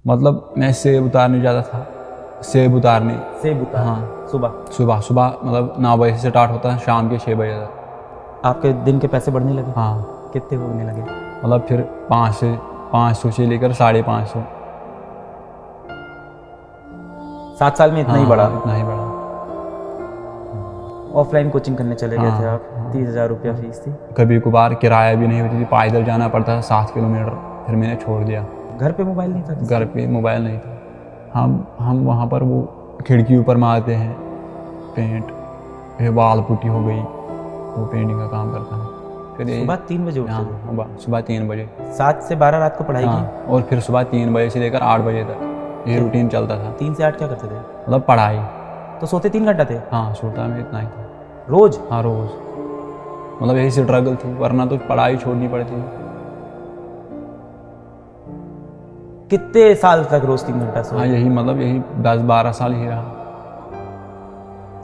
मतलब मैं सेब उतारने जाता था, सेब उतारने। हाँ, सुबह सुबह सुबह मतलब 9 बजे से स्टार्ट होता है, शाम के 6 बजे तक। आपके दिन के पैसे बढ़ने लगे? हाँ, कितने होने लगे? मतलब फिर 500 से लेकर 550। 7 साल में इतना ही बढ़ा? इतना ही बढ़ा। ऑफलाइन कोचिंग करने चले गए थे आप? 30,000 रुपया फीस थी। कभी कभार किराया भी नहीं होती थी, पैदल जाना पड़ता था 7 किलोमीटर, फिर मैंने छोड़ दिया। घर पे मोबाइल नहीं था? घर पे मोबाइल नहीं था। हम वहाँ पर वो खिड़की ऊपर मारते हैं पेंट, फिर वाल पुट्टी हो गई, वो पेंटिंग का काम करता है। फिर सुबह 3 बजे उठते थे? सुबह 3 बजे। 7 से 12 रात को पढ़ाई की? और फिर सुबह 3 बजे से लेकर 8 बजे तक ये रूटीन चलता था। 3 से 8 क्या करते थे? मतलब पढ़ाई। तो सोते 3 घंटा थे? हाँ, सोता मैं इतना ही था रोज? हाँ, रोज। मतलब यही स्ट्रगल थी, वरना तो पढ़ाई छोड़नी पड़ती थी। कितने साल तक रोज 3 घंटा सोए? हाँ, यही 10-12 साल ही रहा।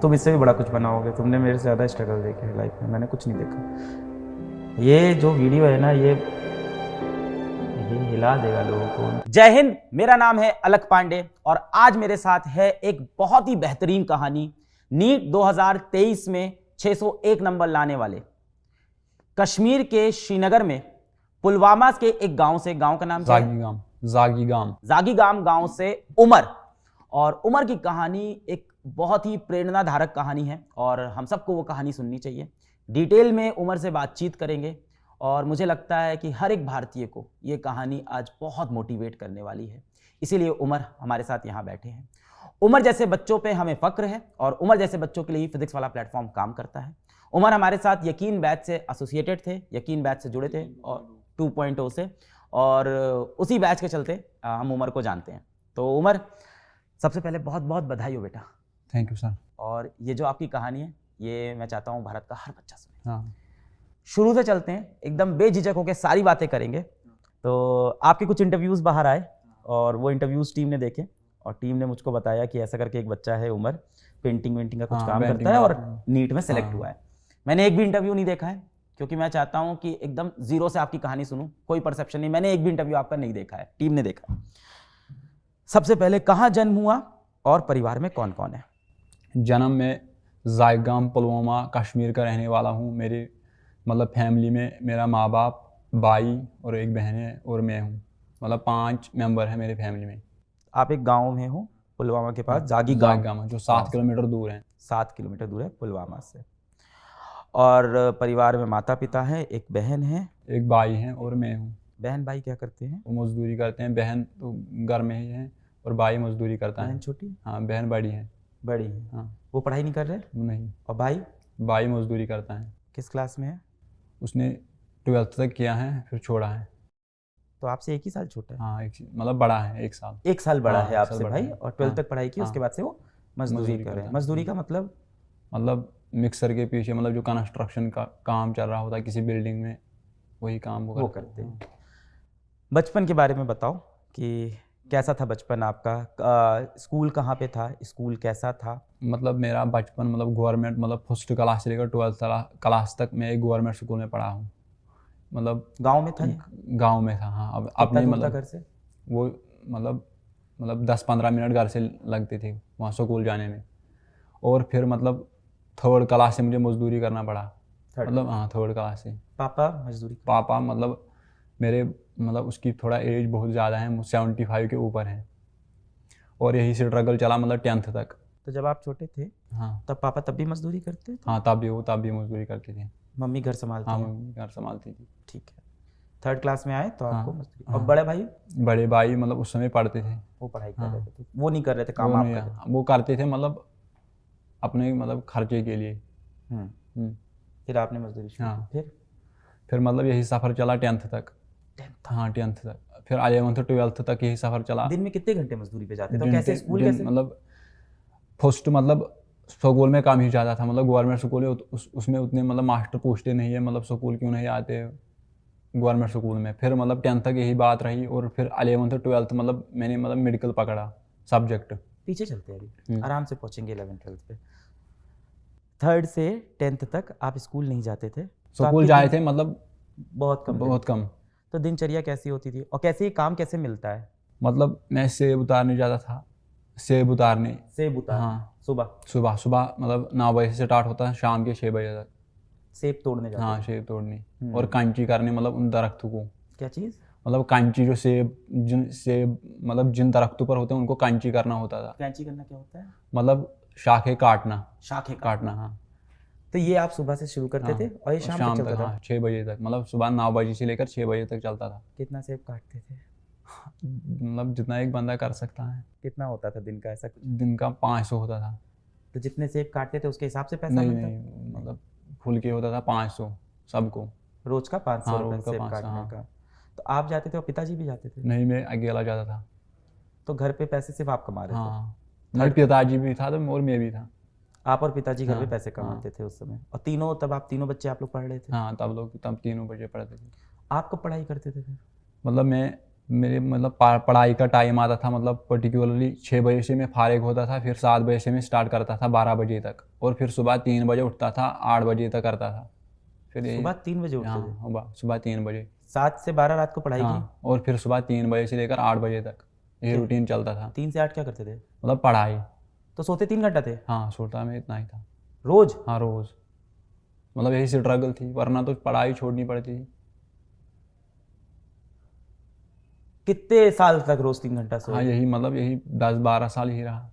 तुम इससे भी बड़ा कुछ बना होगे, तुमने मेरे से ज़्यादा स्ट्रगल देखे है लाइफ में, मैंने कुछ नहीं देखा। ये जो वीडियो है ना, ये हिला देगा लोगों को। जय हिंद, मेरा नाम है अलक पांडे और आज मेरे साथ है एक बहुत ही बेहतरीन कहानी। नीट 2023 में 601 नंबर लाने वाले, कश्मीर के श्रीनगर में पुलवामा के एक गांव से, गांव का नाम जागीगाम गांव से उमर। और उमर की कहानी एक बहुत ही प्रेरणाधारक कहानी है और हम सबको वो कहानी सुननी चाहिए। डिटेल में उमर से बातचीत करेंगे और मुझे लगता है कि हर एक भारतीय को ये कहानी आज बहुत मोटिवेट करने वाली है, इसीलिए उमर हमारे साथ यहाँ बैठे हैं। उमर जैसे बच्चों पे हमें फक्र है और उमर जैसे बच्चों के लिए ही फिजिक्स वाला प्लेटफॉर्म काम करता है। उमर हमारे साथ यकीन बैच से एसोसिएटेड थे, यकीन बैच से जुड़े थे और 2.0 से, और उसी बैच के चलते हम उमर को जानते हैं। तो उमर, सबसे पहले बहुत बहुत बधाई हो बेटा। Thank you sir. और ये जो आपकी कहानी है, ये मैं चाहता हूँ भारत का हर बच्चा सुने। हाँ, शुरू से चलते हैं, एकदम बेझिझक होकर सारी बातें करेंगे। तो आपके कुछ इंटरव्यूज़ बाहर आए और वो इंटरव्यूज़ टीम ने देखे और टीम ने मुझको बताया कि ऐसा करके एक बच्चा है उमर, पेंटिंग वेंटिंग का कुछ काम करता है और नीट में सेलेक्ट हुआ है। मैंने एक भी इंटरव्यू नहीं देखा है क्योंकि मैं चाहता हूँ कि एकदम जीरो से आपकी कहानी सुनूं, कोई परसेप्शन नहीं। मैंने एक भी इंटरव्यू आपका नहीं देखा है, टीम ने देखा है। सबसे पहले कहाँ जन्म हुआ और परिवार में कौन कौन है? जन्म में जागीगाम पुलवामा कश्मीर का रहने वाला हूँ। मेरे मतलब फैमिली में मेरा माँ बाप, भाई और एक बहन है और मैं हूँ। मतलब 5 मेंबर हैं मेरे फैमिली में। आप एक गांव में हो पुलवामा के पास, जागीगाम, जो 7 किलोमीटर दूर है। 7 किलोमीटर दूर है पुलवामा से। और परिवार में माता पिता है, एक बहन है, एक भाई है और मैं हूँ। बहन भाई क्या करते हैं? वो मजदूरी करते हैं। बहन तो घर में ही है और भाई मजदूरी करता है। बहन छोटी? हाँ, बहन बड़ी है। बड़ी है। हाँ, वो पढ़ाई नहीं कर रहे? नहीं। और भाई? भाई मजदूरी करता है। किस क्लास में है? उसने 12th तक किया है, फिर छोड़ा है। तो आपसे 1 ही साल छोटा है? हाँ, मतलब बड़ा है, 1 साल। 1 साल बड़ा है 1 साल आपसे बड़ा भाई। है। और 12th तक पढ़ाई की, उसके बाद से वो मजदूरी कर रहे हैं। मजदूरी का मतलब? मतलब मिक्सर के पीछे, मतलब जो कंस्ट्रक्शन का काम चल रहा होता है किसी बिल्डिंग में, वही काम वो करते हैं। बचपन के बारे में बताओ कि कैसा था बचपन आपका? स्कूल कहाँ पे था? स्कूल कैसा था? मतलब मेरा बचपन मतलब गवर्नमेंट, मतलब फर्स्ट क्लास से लेकर 12th क्लास तक मैं एक गवर्नमेंट स्कूल में पढ़ा हूँ। मतलब गांव में था? गांव में था। हाँ, अब अपने मतलब घर से वो मतलब 10-15 मिनट घर से लगते थे वहाँ स्कूल जाने में। और फिर मतलब 3rd क्लास से मुझे मजदूरी करना पड़ा। मतलब हाँ, 3rd क्लास से। पापा मजदूरी? पापा मतलब मेरे मतलब उसकी थोड़ा एज बहुत ज़्यादा है, 75 के ऊपर है। और यही स्ट्रगल चला मतलब 10th तक। तो जब आप छोटे थे, हाँ, तब पापा तब भी मजदूरी करते थे? हाँ, तब भी मजदूरी करते थे। मम्मी घर संभालती? हाँ, मम्मी घर संभालती थी। ठीक है। 3rd क्लास में आए तो आपको मजदूरी। और बड़े भाई मतलब उस समय पढ़ते थे, वो पढ़ाई कर रहे थे, वो नहीं कर रहे थे काम? आप कर रहे थे? वो करते थे मतलब अपने मतलब खर्चे के लिए। फिर आपने मजदूरी शुरू की? फिर मतलब यही सफ़र चला 10th तक। हाँ, 10th तक। फिर 11th 12th तक यही सफ़र चला। दिन में कितने घंटे मजदूरी पे जाते थे? कैसे स्कूल कैसे? मतलब फर्स्ट मतलब स्कूल में काम ही ज़्यादा था। मतलब गवर्नमेंट स्कूल है, उसमें उतने मतलब मास्टर पूछते नहीं है, मतलब स्कूल क्यों नहीं आते गवर्नमेंट स्कूल में। फिर मतलब 10th तक यही बात रही और फिर 11th 12th मतलब मैंने मतलब मेडिकल पकड़ा सब्जेक्ट। पीछे चलते हैं, अभी आराम से पहुँचेंगे 11th 12th पे। 3rd से 10th तक आप स्कूल नहीं जाते थे? स्कूल जाए थे मतलब बहुत कम? बहुत कम। तो दिनचर्या कैसी होती थी और कैसे काम कैसे मिलता है? मतलब मैं सेब उतारने जाता था, सेब उतारने। सेब उतार हाँ, सुबह सुबह सुबह मतलब 9 बजे से स्टार्ट होता है, शाम के 6 बजे तक। सेब तोड़ने जाते हाँ, थे। सेब तोड़ने और कैंची करने, मतलब उन दरख्तों को, क्या चीज़? मतलब कैंची जो सेब मतलब जिन दरख्तों पर होते हैं उनको कैंची करना होता था। कैंची करना क्या होता है? मतलब शाखें काटना, शाखें काटना। हाँ, तो ये आप सुबह से शुरू करते थे और ये और शाम तक चलता था? हाँ 6 बजे तक, मतलब सुबह 9 बजे से लेकर 6 बजे तक चलता था। कितना सेब काटते थे? मतलब जितना एक बंदा कर सकता है। कितना होता था दिन का ऐसा? दिन का 500 होता था। तो जितने सेब काटते थे उसके हिसाब से पैसा नहीं मिलता? नहीं, मतलब फुल के होता था 500 सबको। रोज का 500 हाँ, रुपये रोज का सेब 500। काटने हाँ, का। तो आप जाते थे और पिताजी भी जाते थे? नहीं, मैं अकेला जाता था। तो घर पे पैसे सिर्फ आप कमा रहे थे? हाँ, मेरे पिताजी भी था तो और मैं भी था। आप और पिताजी घर पे हाँ, पैसे कमाते थे उस समय, और तीनों, तब आप तीनों बच्चे आप लोग पढ़ रहे थे? हाँ, तब 3 बजे पढ़ते थे। आप कब पढ़ाई करते थे फिर? मतलब मेरे मतलब पढ़ाई का टाइम आता था, मतलब पर्टिकुलरली 6 बजे से मैं फारिग होता था, फिर 7 बजे से मैं स्टार्ट करता था 12 बजे तक, और फिर सुबह 3 बजे उठता था, 8 बजे तक करता था। फिर यही। सुबह 3 बजे उठते थे? हाँ, सुबह 3 बजे। 7 से 12 रात को पढ़ाई की? हाँ, और फिर सुबह 3 बजे से लेकर 8 बजे तक ये क्या? रूटीन चलता था। 3 से 8 क्या करते थे? मतलब पढ़ाई। तो सोते 3 घंटा थे हाँ, सोता मैं इतना ही था। रोज? हाँ, रोज़। मतलब यही स्ट्रगल थी, वरना तो पढ़ाई छोड़नी पड़ती थी। कितने साल तक रोज 3 घंटा हाँ, सोए? यही 10-12 साल ही रहा।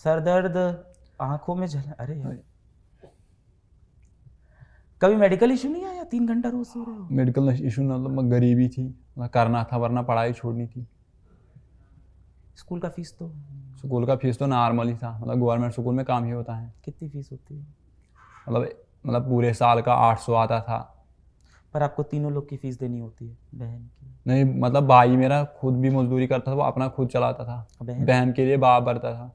सर दर्द, आंखों में जल, अरे यार। कभी मेडिकल इशू नहीं आया? 3 घंटा रोज सो रहे हो? मेडिकल इशू मतलब गरीबी थी, मतलब करना था, वरना पढ़ाई छोड़नी थी। स्कूल का फीस तो? स्कूल का फीस तो नॉर्मल ही था, मतलब गवर्नमेंट स्कूल में काम ही होता है। कितनी फीस होती है? मतलब पूरे साल का 800 आता था। पर आपको तीनों लोग की फीस देनी होती है, बहन की? नहीं, मतलब भाई मेरा खुद भी मजदूरी करता था, वो अपना खुद चलाता था। बहन? बहन के लिए बाप भरता था,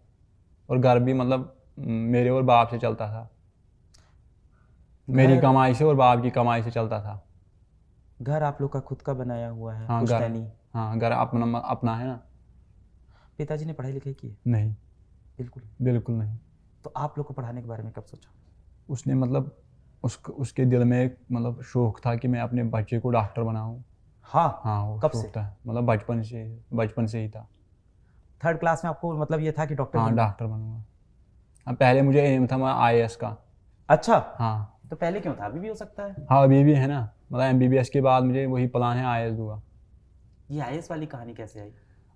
और घर भी मतलब मेरे और बाप से चलता था। मेरी घर? कमाई से और बाप की कमाई से चलता था। घर आप लोग का खुद का बनाया हुआ है? हाँ, घर। पुश्तैनी? हाँ, घर अपना अपना है ना। पिताजी ने पढ़ाई लिखाई की है? नहीं, बिल्कुल? बिल्कुल नहीं। तो आप लोग को पढ़ाने के बारे में कब सोचा? उसने मतलब उसके दिल में एक मतलब शौक था कि मैं अपने बच्चे को डॉक्टर बनाऊं। हाँ? हाँ, वो कब शौक से? था, मतलब बचपन से ही था। 3rd क्लास में आपको मतलब ये था कि डॉक्टर हाँ, बनना है? डॉक्टर बनूंगा। हाँ, पहले मुझे एम था मैं IAS का। अच्छा। हाँ। तो पहले क्यों था? अभी भी हो सकता है। हाँ, अभी भी है ना, मतलब MBBS के बाद मुझे वही प्लान है, IAS दूंगा। ये आईएएस वाली कहानी कैसे आई?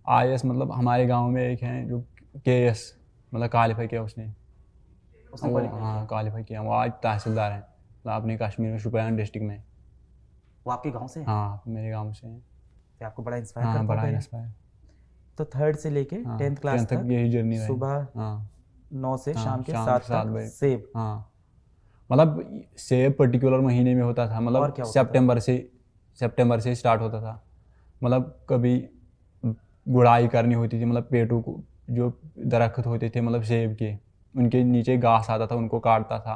IAS मतलब हमारे गांव में एक है जो KS मतलब क्वालिफाई किया उसने। उसने वो क्वालिफाई हाँ किया? क्वालिफाई किया, वो आज तहसीलदार हैं, मतलब अपने कश्मीर में शोपियान डिस्ट्रिक्ट में। वो आपके गांव से है? हाँ, मेरे गांव से हैं। तो आपको बड़ा इंस्पायर हाँ, करता बड़ा होगा ये। इंस्पायर। तो 3rd से लेके हाँ, 10th क्लास 10th तक तक यही जर्नी रही। सुबह हाँ 9 से हाँ, शाम के शाम 7 के 7 तक बजे। सेब। हाँ, मतलब सेब पर्टिकुलर महीने में होता था, और मतलब क्या होता था? सितंबर से स्टार्ट होता था। मतलब कभी गुड़ाई करनी होती थी, मतलब पेड़ों को, जो दरख्त होते थे मतलब सेब के, उनके नीचे घास आता था, उनको काटता था।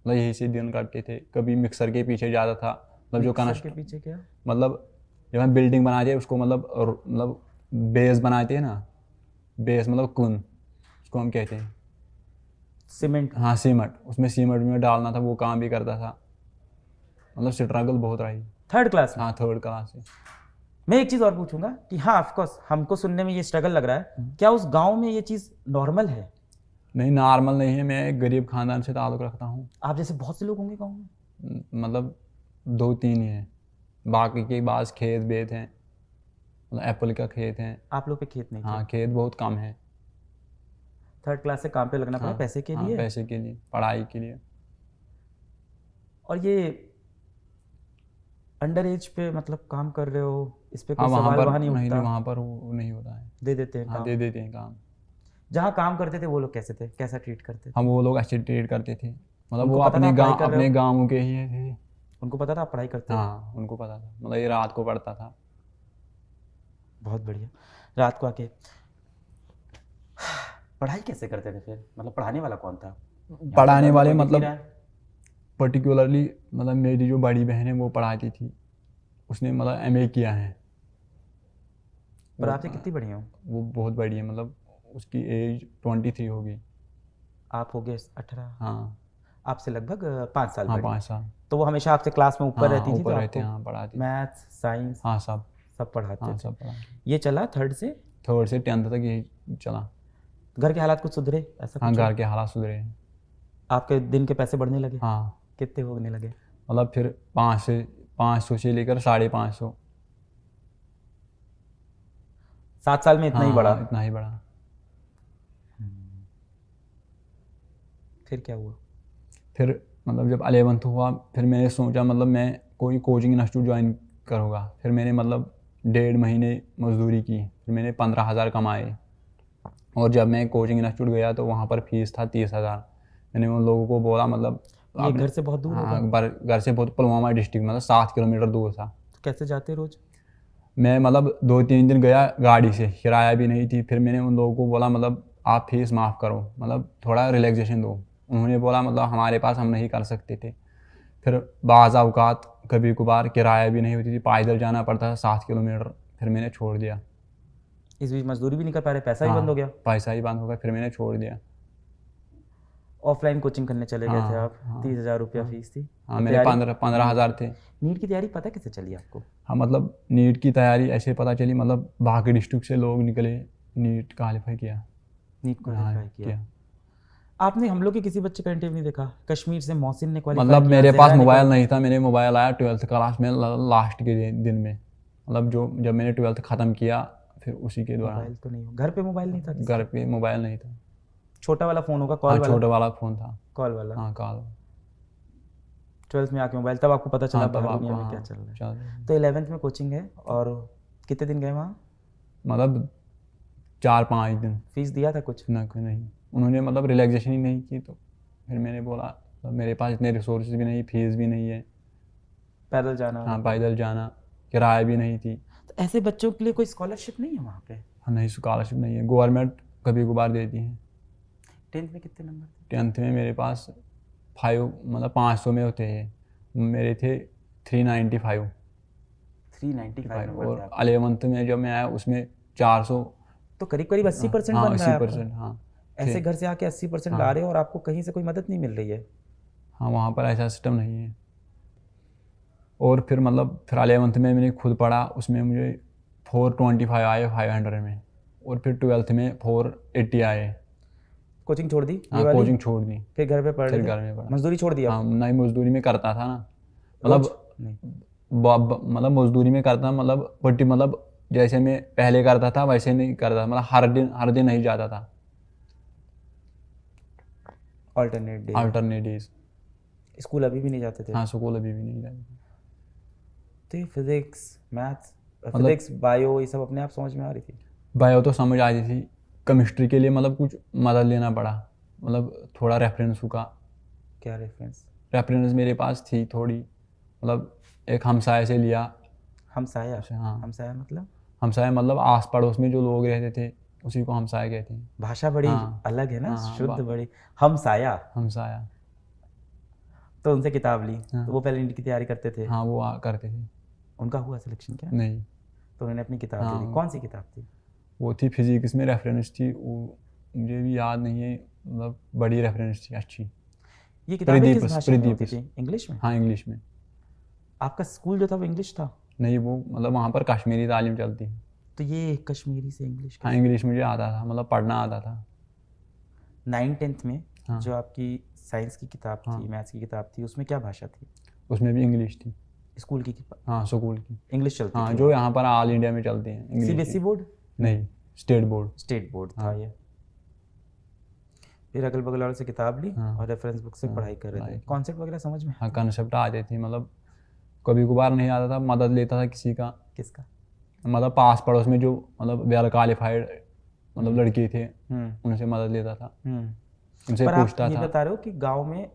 मतलब यही से दिन काटते थे। कभी मिक्सर के पीछे जाता था, मतलब जो मिक्सर के पीछे क्या? मतलब जब हम बिल्डिंग बनाते हैं उसको, मतलब बेस बनाते हैं ना, बेस मतलब कुन, उसको हम कहते हैं। सीमेंट? हाँ, सीमेंट, उसमें सीमेंट में डालना था, वो काम भी करता था। मतलब स्ट्रगल बहुत रही। 3rd क्लास में? हाँ, 3rd क्लास से। मैं एक चीज़ और पूछूंगा कि हाँ, ऑफकोर्स हमको सुनने में ये स्ट्रगल लग रहा है, क्या उस गांव में ये चीज़ नॉर्मल है? नहीं, नॉर्मल नहीं है, मैं एक गरीब खानदान से ताल्लुक़ रखता हूँ। आप जैसे बहुत से लोग होंगे गांव में। मतलब 2-3 ही हैं, बाकी के पास खेत बेत हैं, मतलब एप्पल का खेत है। आप लोग पे खेत नहीं हाँ, थे? खेत बहुत कम है। 3rd क्लास से काम पे लगना पड़ा हाँ पैसे के हाँ, लिए? पैसे के लिए, पढ़ाई के लिए। और ये अंडर एज पे मतलब काम कर रहे हो, इस पे हाँ, कोई वहाँ सवाल पर वहाँ नहीं नहीं, उठता? वहाँ पर वो नहीं होता है। दे देते हैं हाँ, काम? दे देते हैं काम। जहाँ काम करते थे वो लोग कैसे थे, कैसा ट्रीट करते थे? हम वो लोग अच्छे ट्रीट करते थे, मतलब उनको वो पता था आप पढ़ाई कर रहे अपने हो? गाँव के ही थे। उनको पता था आप पढ़ाई करते हो? हाँ, उनको पता था, मतलब ये रात को पढ़ता था। बहुत बढ़िया। रात को आके पढ़ाई कैसे करते थे फिर? मतलब पढ़ाने वाला कौन था? यहाँ तो पढ़ाने घर में वाले कोई दिख नहीं मतलब रहा है। पर्टिकुलरली, मतलब मेरी जो बड़ी बहन है वो पढ़ाती थी, उसने मतलब MA किया है। पर आपसे कितनी बड़ी हो? वो बहुत बड़ी है, मतलब उसकी एज 23 होगी। आप हो गए 18? हाँ। आपसे लगभग 5 साल हाँ, बड़ी। 5 साल। तो वो हमेशा आपसे क्लास में ऊपर हाँ, रहती थी, तो ऊपर रहते आपको हैं, हाँ, पढ़ाती थी। मैथ्स, साइंस हाँ, सब। सब पढ़ाते हाँ थे। सब पढ़ा। ये चला 3rd से? 3rd से 10th तक यही चला। घर के हालात कुछ सुधरे ऐसा हाँ कुछ? घर के हालात सुधरे हैं। आपके दिन के पैसे बढ़ने लगे? हाँ कितने होने लगे? मतलब फिर 500 से लेकर 550। 7 साल में इतना ही बढ़ा? हाँ इतना ही बढ़ा। फिर क्या हुआ? फिर मतलब जब 11th हुआ फिर मैंने सोचा मतलब मैं कोई कोचिंग इंस्टीट्यूट ज्वाइन करूँगा। फिर मैंने मतलब 1.5 महीने मजदूरी की, फिर मैंने 15,000 कमाए। और जब मैं कोचिंग इंस्टीट्यूट गया तो वहाँ पर फीस था 30,000। मैंने उन लोगों को बोला मतलब ये घर से बहुत दूर होगा? हाँ घर से बहुत, पुलवामा डिस्ट्रिक्ट मतलब 7 किलोमीटर दूर था। तो कैसे जाते रोज? मैं मतलब 2-3 दिन गया गाड़ी से, किराया भी नहीं थी। फिर मैंने उन लोगों को बोला मतलब आप फीस माफ़ करो, मतलब थोड़ा रिलैक्सेशन दो। उन्होंने बोला मतलब हमारे पास हम नहीं कर सकते थे। फिर बाज़ औक़ात कभी कभार किराया भी नहीं होती थी, पैदल जाना पड़ता था 7 किलोमीटर। फिर मैंने छोड़ दिया। इस बीच मजदूरी भी नहीं कर पा रहे, पैसा ही हाँ बंद हो गया? पैसा ही बंद हो गया, फिर मैंने छोड़ दिया। ऑफलाइन कोचिंग करने चले गए थे हाँ आप? 30,000 रुपया फीस थी? हाँ मेरे 15,000 थे। नीट की तैयारी पता कैसे चली आपको? हाँ मतलब नीट की तैयारी ऐसे पता चली, मतलब बाकी डिस्ट्रिक्ट से लोग निकले, नीट क्वालिफाई किया। नीट क्वालिफाई हाँ, किया। आपने हम लोग के किसी बच्चे का इंटरव्यू नहीं देखा? कश्मीर से मोहसिन ने क्वालिफाई मतलब किया, मेरे ज़हरा पास ने मोबाइल qualify- नहीं था। मैंने मोबाइल आया 12th क्लास में लास्ट के दिन में, मतलब जब मैंने 12th ख़त्म किया फिर उसी के दौरान। मोबाइल तो नहीं हो, घर पे मोबाइल नहीं था किसी घर का? पे मोबाइल नहीं था। छोटा वाला फोन होगा, कॉल हाँ वाला? छोटा वाला फ़ोन था। कॉल वाला। हाँ कॉल। 12th में आके मोबाइल, तब आपको पता चला हाँ तब बाहर आपको दुनिया में हाँ क्या चल रहा है। चल तो 11th में कोचिंग है, और कितने दिन गए वहाँ? मतलब 4-5 दिन। फीस दिया था कुछ? ना कोई नहीं, उन्होंने मतलब रिलैक्सेशन ही नहीं की। तो फिर मैंने बोला मतलब मेरे पास इतने रिसोर्सेज भी नहीं, फीस भी नहीं है। पैदल जाना? हाँ पैदल जाना, किराया भी नहीं थी। तो ऐसे बच्चों के लिए कोई स्कॉलरशिप नहीं है वहाँ पे? हाँ नहीं स्कॉलरशिप नहीं है, गवर्नमेंट कभी कभार देती है। 10th में कितने नंबर थे? 10th में मेरे पास 5 मतलब 500 में होते हैं, मेरे थे 395। 395 नंबर थे और आपके। 11th में जब मैं आया उसमें 400। तो करीब करीब 80% हाँ बन रहा है 80%। आपका। हाँ ऐसे थे। घर से आके 80% ला रहे हो और आपको कहीं से कोई मदद नहीं मिल रही है। हाँ वहाँ पर ऐसा सिस्टम नहीं है। और फिर मतलब फिर 11th में मैंने खुद पढ़ा, उसमें मुझे 425 आए 500 में। और फिर 12th में 480 आए। कोचिंग छोड़ दी ये हाँ वाली? कोचिंग छोड़ दी, फिर घर पे पढ़ फिर रहे थे? घर में पढ़ा। मजदूरी छोड़ दी आप? हाँ नहीं मजदूरी में करता था ना, रोज? मतलब नहीं। मतलब मजदूरी में करता मतलब बट्टी, मतलब जैसे मैं पहले करता था वैसे नहीं करता, मतलब हर दिन नहीं जाता था। Alternate day? Alternate days. School अभी भी नहीं जाते थे? हाँ स्कूल अभी भी नहीं जाता। तो ये फिजिक्स, मैथ्स, मतलब फिजिक्स बायो ये सब अपने आप समझ में आ रही थी? बायो तो समझ आती थी, केमिस्ट्री के लिए मतलब कुछ मदद लेना पड़ा, मतलब थोड़ा रेफरेंस का। क्या रेफरेंस? रेफरेंस मेरे पास थी थोड़ी, मतलब एक हमसाये से लिया। हमसाया? हाँ हमसाया मतलब? हमसाया मतलब आस पड़ोस में जो लोग रहते थे उसी को हमसाया कहते हैं। भाषा बड़ी हाँ अलग है ना, हाँ शुद्ध बड़ी। हमसाया? हमसाया। तो उनसे किताब ली, हाँ तो वो पहले नीट की तैयारी करते थे? हाँ वो करते थे। उनका हुआ सिलेक्शन क्या? नहीं तो उन्होंने अपनी किताब दे दी। हाँ कौन सी किताब थी? वो थी फिजिक्स में रेफरेंस थी, वो मुझे भी याद नहीं है, मतलब बड़ी रेफरेंस थी अच्छी। ये किताबें किस प्रदीपस भाषा में होती प्रदीपस। थी? इंग्लिश में? हाँ इंग्लिश में। आपका स्कूल जो था वो इंग्लिश था? नहीं वो मतलब वहाँ पर कश्मीरी तालीम चलती है। तो ये कश्मीरी से इंग्लिश? हाँ इंग्लिश मुझे आता था, मतलब पढ़ना आता था। 9th-10th में हाँ। जो आपकी साइंस की किताब हाँ। थी, मैथ्स की किताब थी, उसमें क्या भाषा थी? उसमें भी इंग्लिश थी। स्कूल की हाँ स्कूल की। इंग्लिश चलती हाँ थी? जो यहाँ पर ऑल इंडिया में चलती हैं इंग्लिश सीबीएसई की। बोर्ड? नहीं स्टेट बोर्ड। स्टेट बोर्ड था हाँ। ये। फिर अगल बगल वालों से किताब ली हाँ। और रेफरेंस बुक से हाँ, पढ़ाई कर रहे थे। पढ़ाई की। कॉन्सेप्ट वगैरह समझ में? हाँ कंसेप्ट आ जाती थी, मतलब कभी कभार नहीं आता था, मदद लेता था किसी का। किसका? मतलब पास पड़ोस में जो मतलब वेल क्वालिफाइड मतलब लड़के थे उनसे मदद लेता था, उनसे पर आप पूछता ये था। बता रहे हो कि गांव में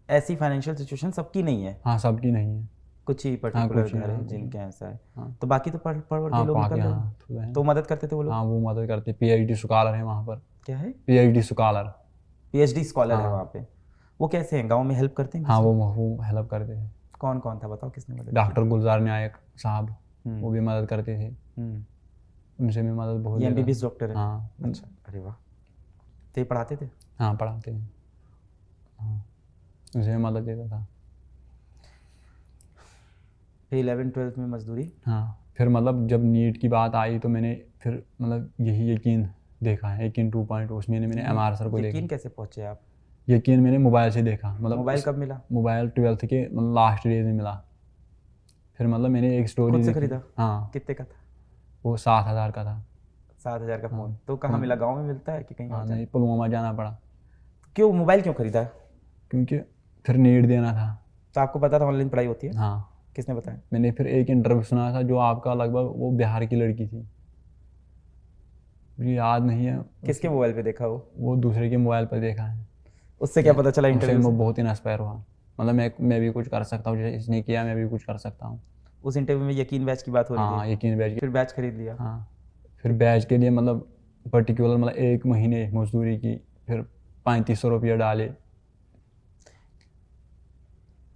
ऐसी फाइनेंशियल सिचुएशन सबकी नहीं है? हाँ सबकी नहीं है। कुछ ही पर्टिकुलर कुछ ही, घर हाँ, है कुछ जिनके ऐसा है। हाँ। तो बाकी तो पढ़ पढ़ के हाँ लोग पाके निकल रहे हाँ हैं। थोड़ा है। तो मदद करते थे वो लोग? हाँ वो मदद करते, पीएचडी स्कॉलर है वहाँ पर। क्या है? PhD scholar. पीएचडी स्कॉलर है हाँ। वहाँ पे? वो कैसे हैं, गांव में हेल्प करते हैं? हाँ किसी वो हेल्प करते थे। कौन कौन था बताओ, किसने मदद की? डॉक्टर गुलजार नायक साहब, हम्म। वो भी मदद करते थे, हम्म। उनसे भी मदद बहुत ये लेता एमबीबीएस था। डॉक्टर है? हाँ अच्छा, अरे वाह। तो ये पढ़ाते थे? हाँ पढ़ाते हैं। हाँ उनसे भी मदद लेता था। फिर 11th-12th में मजदूरी। हाँ, फिर मतलब जब नीट की बात आई तो मैंने फिर मतलब यही यकीन देखा है, यकीन 2.0, उसमें मैंने MR सर को यकीन देखा। कैसे पहुंचे आप? यकीन मैंने मोबाइल से देखा, मतलब मोबाइल कब मिला? मोबाइल 12th के मतलब लास्ट डेज में मिला। फिर मतलब मैंने एक स्टोरी खुद से देखी। खरीदा? हाँ, कितने का था? वो 7,000 का था। 7,000 का हाँ, फ़ोन। तो कहाँ मिला, गांव में मिलता है कि कहीं हाँ और? नहीं, पुलवामा जाना पड़ा क्यों मोबाइल क्यों खरीदा? क्योंकि फिर नीट देना था। तो आपको पता था ऑनलाइन पढ़ाई होती है? हाँ, किसने बताया? मैंने फिर एक इंटरव्यू सुना था जो आपका, लगभग वो बिहार की लड़की थी, मुझे याद नहीं है। किसके मोबाइल पे देखा वो? वो दूसरे के मोबाइल पर देखा है। उससे क्या पता चला उससे इंटरव्यू से? मैं बहुत इंस्पायर हुआ, मतलब मैं भी कुछ कर सकता हूँ, जैसे इसने किया मैं भी कुछ कर सकता हूँ। उस इंटरव्यू में यकीन बैच की बात हो रही हाँ, थी? यकीन बैच फिर बैच खरीद लिया? हाँ, फिर बैच के लिए मतलब पर्टिकुलर मतलब 1 महीने मजदूरी की, फिर 3500 रुपया डाले।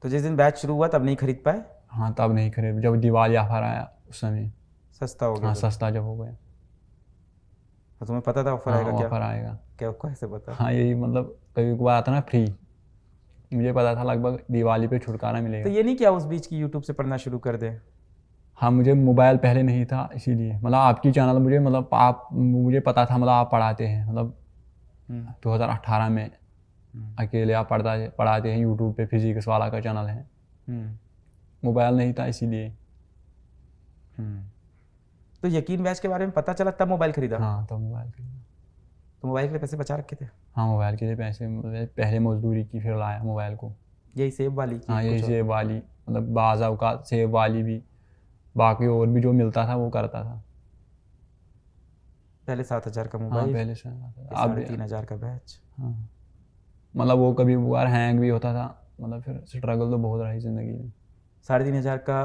तो जिस दिन बैच शुरू हुआ तब नहीं खरीद पाए? हाँ, तब नहीं खरीद, जब दिवाली ऑफर आया उस समय। सस्ता हो गया हाँ, तो? सस्ता जब हो गया। तो तुम्हें पता था ऑफर हाँ, आएगा? क्या ऑफर आएगा। क्या कैसे पता? हाँ, यही मतलब कभी कभार आता ना फ्री, मुझे पता था लगभग दिवाली पे छुटकारा तो मिलेगा। ये नहीं क्या उस बीच की यूट्यूब से पढ़ना शुरू कर दे? हाँ, मुझे मोबाइल पहले नहीं था, इसीलिए मतलब आपकी चैनल मुझे, मतलब आप, मुझे पता था मतलब आप पढ़ाते हैं, मतलब 2018 में अकेले आप पढ़ाते हैं यूट्यूब पे, फिजिक्स वाला का चैनल है। मोबाइल नहीं था इसीलिए। तो यकीन बैच के बारे में पता चला तब मोबाइल खरीदा? हाँ, तो मोबाइल खरीदा। तो मोबाइल के लिए पैसे बचा रखे थे? हाँ, मोबाइल के लिए पैसे पहले मजदूरी की, फिर लाया मोबाइल को। यही सेब वाली की हाँ, यही कुछ और? सेब वाली, मतलब बाज़ औक़ात सेब वाली भी, बाकी और भी जो मिलता था वो करता था। पहले 7,000 का हाँ, मोबाइल, पहले से अब 3,500 का बैच। हाँ, मतलब वो कभी कभार हैंग भी होता था, मतलब फिर स्ट्रगल तो बहुत रही ज़िंदगी में। 3,500 का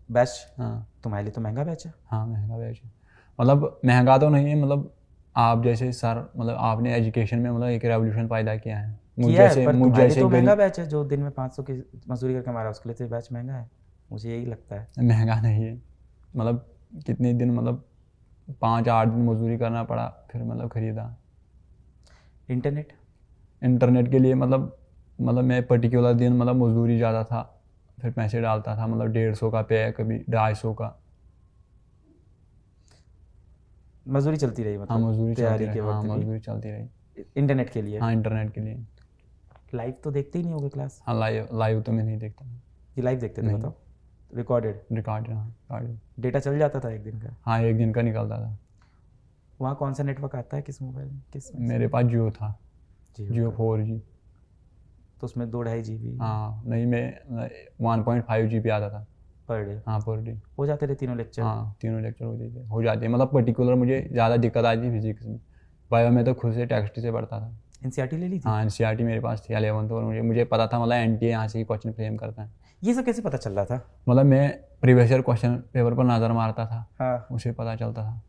बैच हाँ, तुम्हारे लिए तो महंगा बैच है। हाँ, महंगा बैच है, मतलब महंगा तो नहीं है, मतलब आप जैसे सर, मतलब आपने एजुकेशन में मतलब एक रेवोल्यूशन पैदा किया है। किया है, पर तुम्हारे लिए तो महंगा गरीब, बैच है। जो दिन में 500 की मजदूरी करके हमारा, उसके लिए तो बैच महंगा है, मुझे यही लगता है। महंगा नहीं है, मतलब कितने दिन, मतलब 5-8 दिन मजदूरी करना पड़ा, फिर मतलब ख़रीदा। इंटरनेट? इंटरनेट के लिए मतलब मैं पर्टिकुलर दिन मतलब मजदूरी ज़्यादा था, फिर पैसे डालता था, मतलब 150 का पे, कभी 250 का। मजदूरी चलती रही हाँ, मतलब मजदूरी चलती तैयारी रही। के हाँ, वक्त मजदूरी चलती रही। भी? इंटरनेट के लिए? हाँ, इंटरनेट के लिए। लाइव तो देखते ही नहीं होगे क्लास? हाँ, लाइव तो मैं नहीं देखता। ये लाइव देखते थे? नहीं। बताओ। रिकॉर्डेड? रिकॉर्ड, हाँ, रिकॉर्ड। डेटा चल जाता था एक दिन का? हाँ, 1 दिन का निकलता था। वहाँ कौन सा नेटवर्क आता है, किस मोबाइल में, किस में? मेरे पास जियो था, जियो का। 4G। तो उसमें 2-2.5 GB हाँ, नहीं, मैं 1.5 GB आता था पर डे? हाँ, पर डे। हो जाते थे तीनों लेक्चर? हाँ, तीनों लेक्चर हो जाते हैं, मतलब पर्टिकुलर मुझे ज़्यादा दिक्कत आई थी फिजिक्स में। बायो में तो खुद से टेक्स्ट से पढ़ता था। NCERT ले ली थी? हाँ, NCERT मेरे पास थी 11th, और मुझे पता था मतलब NTA यहाँ से ही क्वेश्चन फ्रेम करता है। ये सब कैसे पता चल रहा था? मतलब मैं प्रीवियस ईयर क्वेश्चन पेपर पर नज़र मारता था, हाँ। उसे पता चलता था।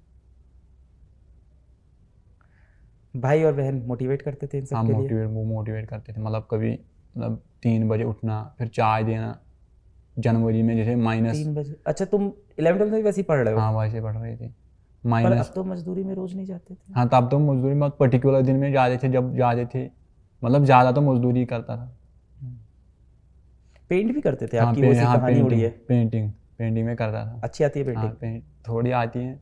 भाई और बहन मोटिवेट करते थे इन सब हाँ, के लिए? वो मोटिवेट करते थे, मतलब कभी मतलब 3 बजे उठना, फिर चाय देना। जनवरी में जैसे 3 बजे? अच्छा, तुम 11th में वैसे ही पढ़ रहे हो? हाँ, वैसे पढ़ रहे थे। पर अब तो मजदूरी में रोज नहीं जाते थे? हाँ, तब तो मजदूरी में पर्टिकुलर दिन में जाते थे, जब जाते थे, मतलब ज़्यादा तो मजदूरी करता था। पेंट भी करते थे? हाँ, आपकी वो सी कहानी उड़ी है। पेंटिंग में करता था। अच्छी आती है हाँ, पेंटिंग? थोड़ी आती है।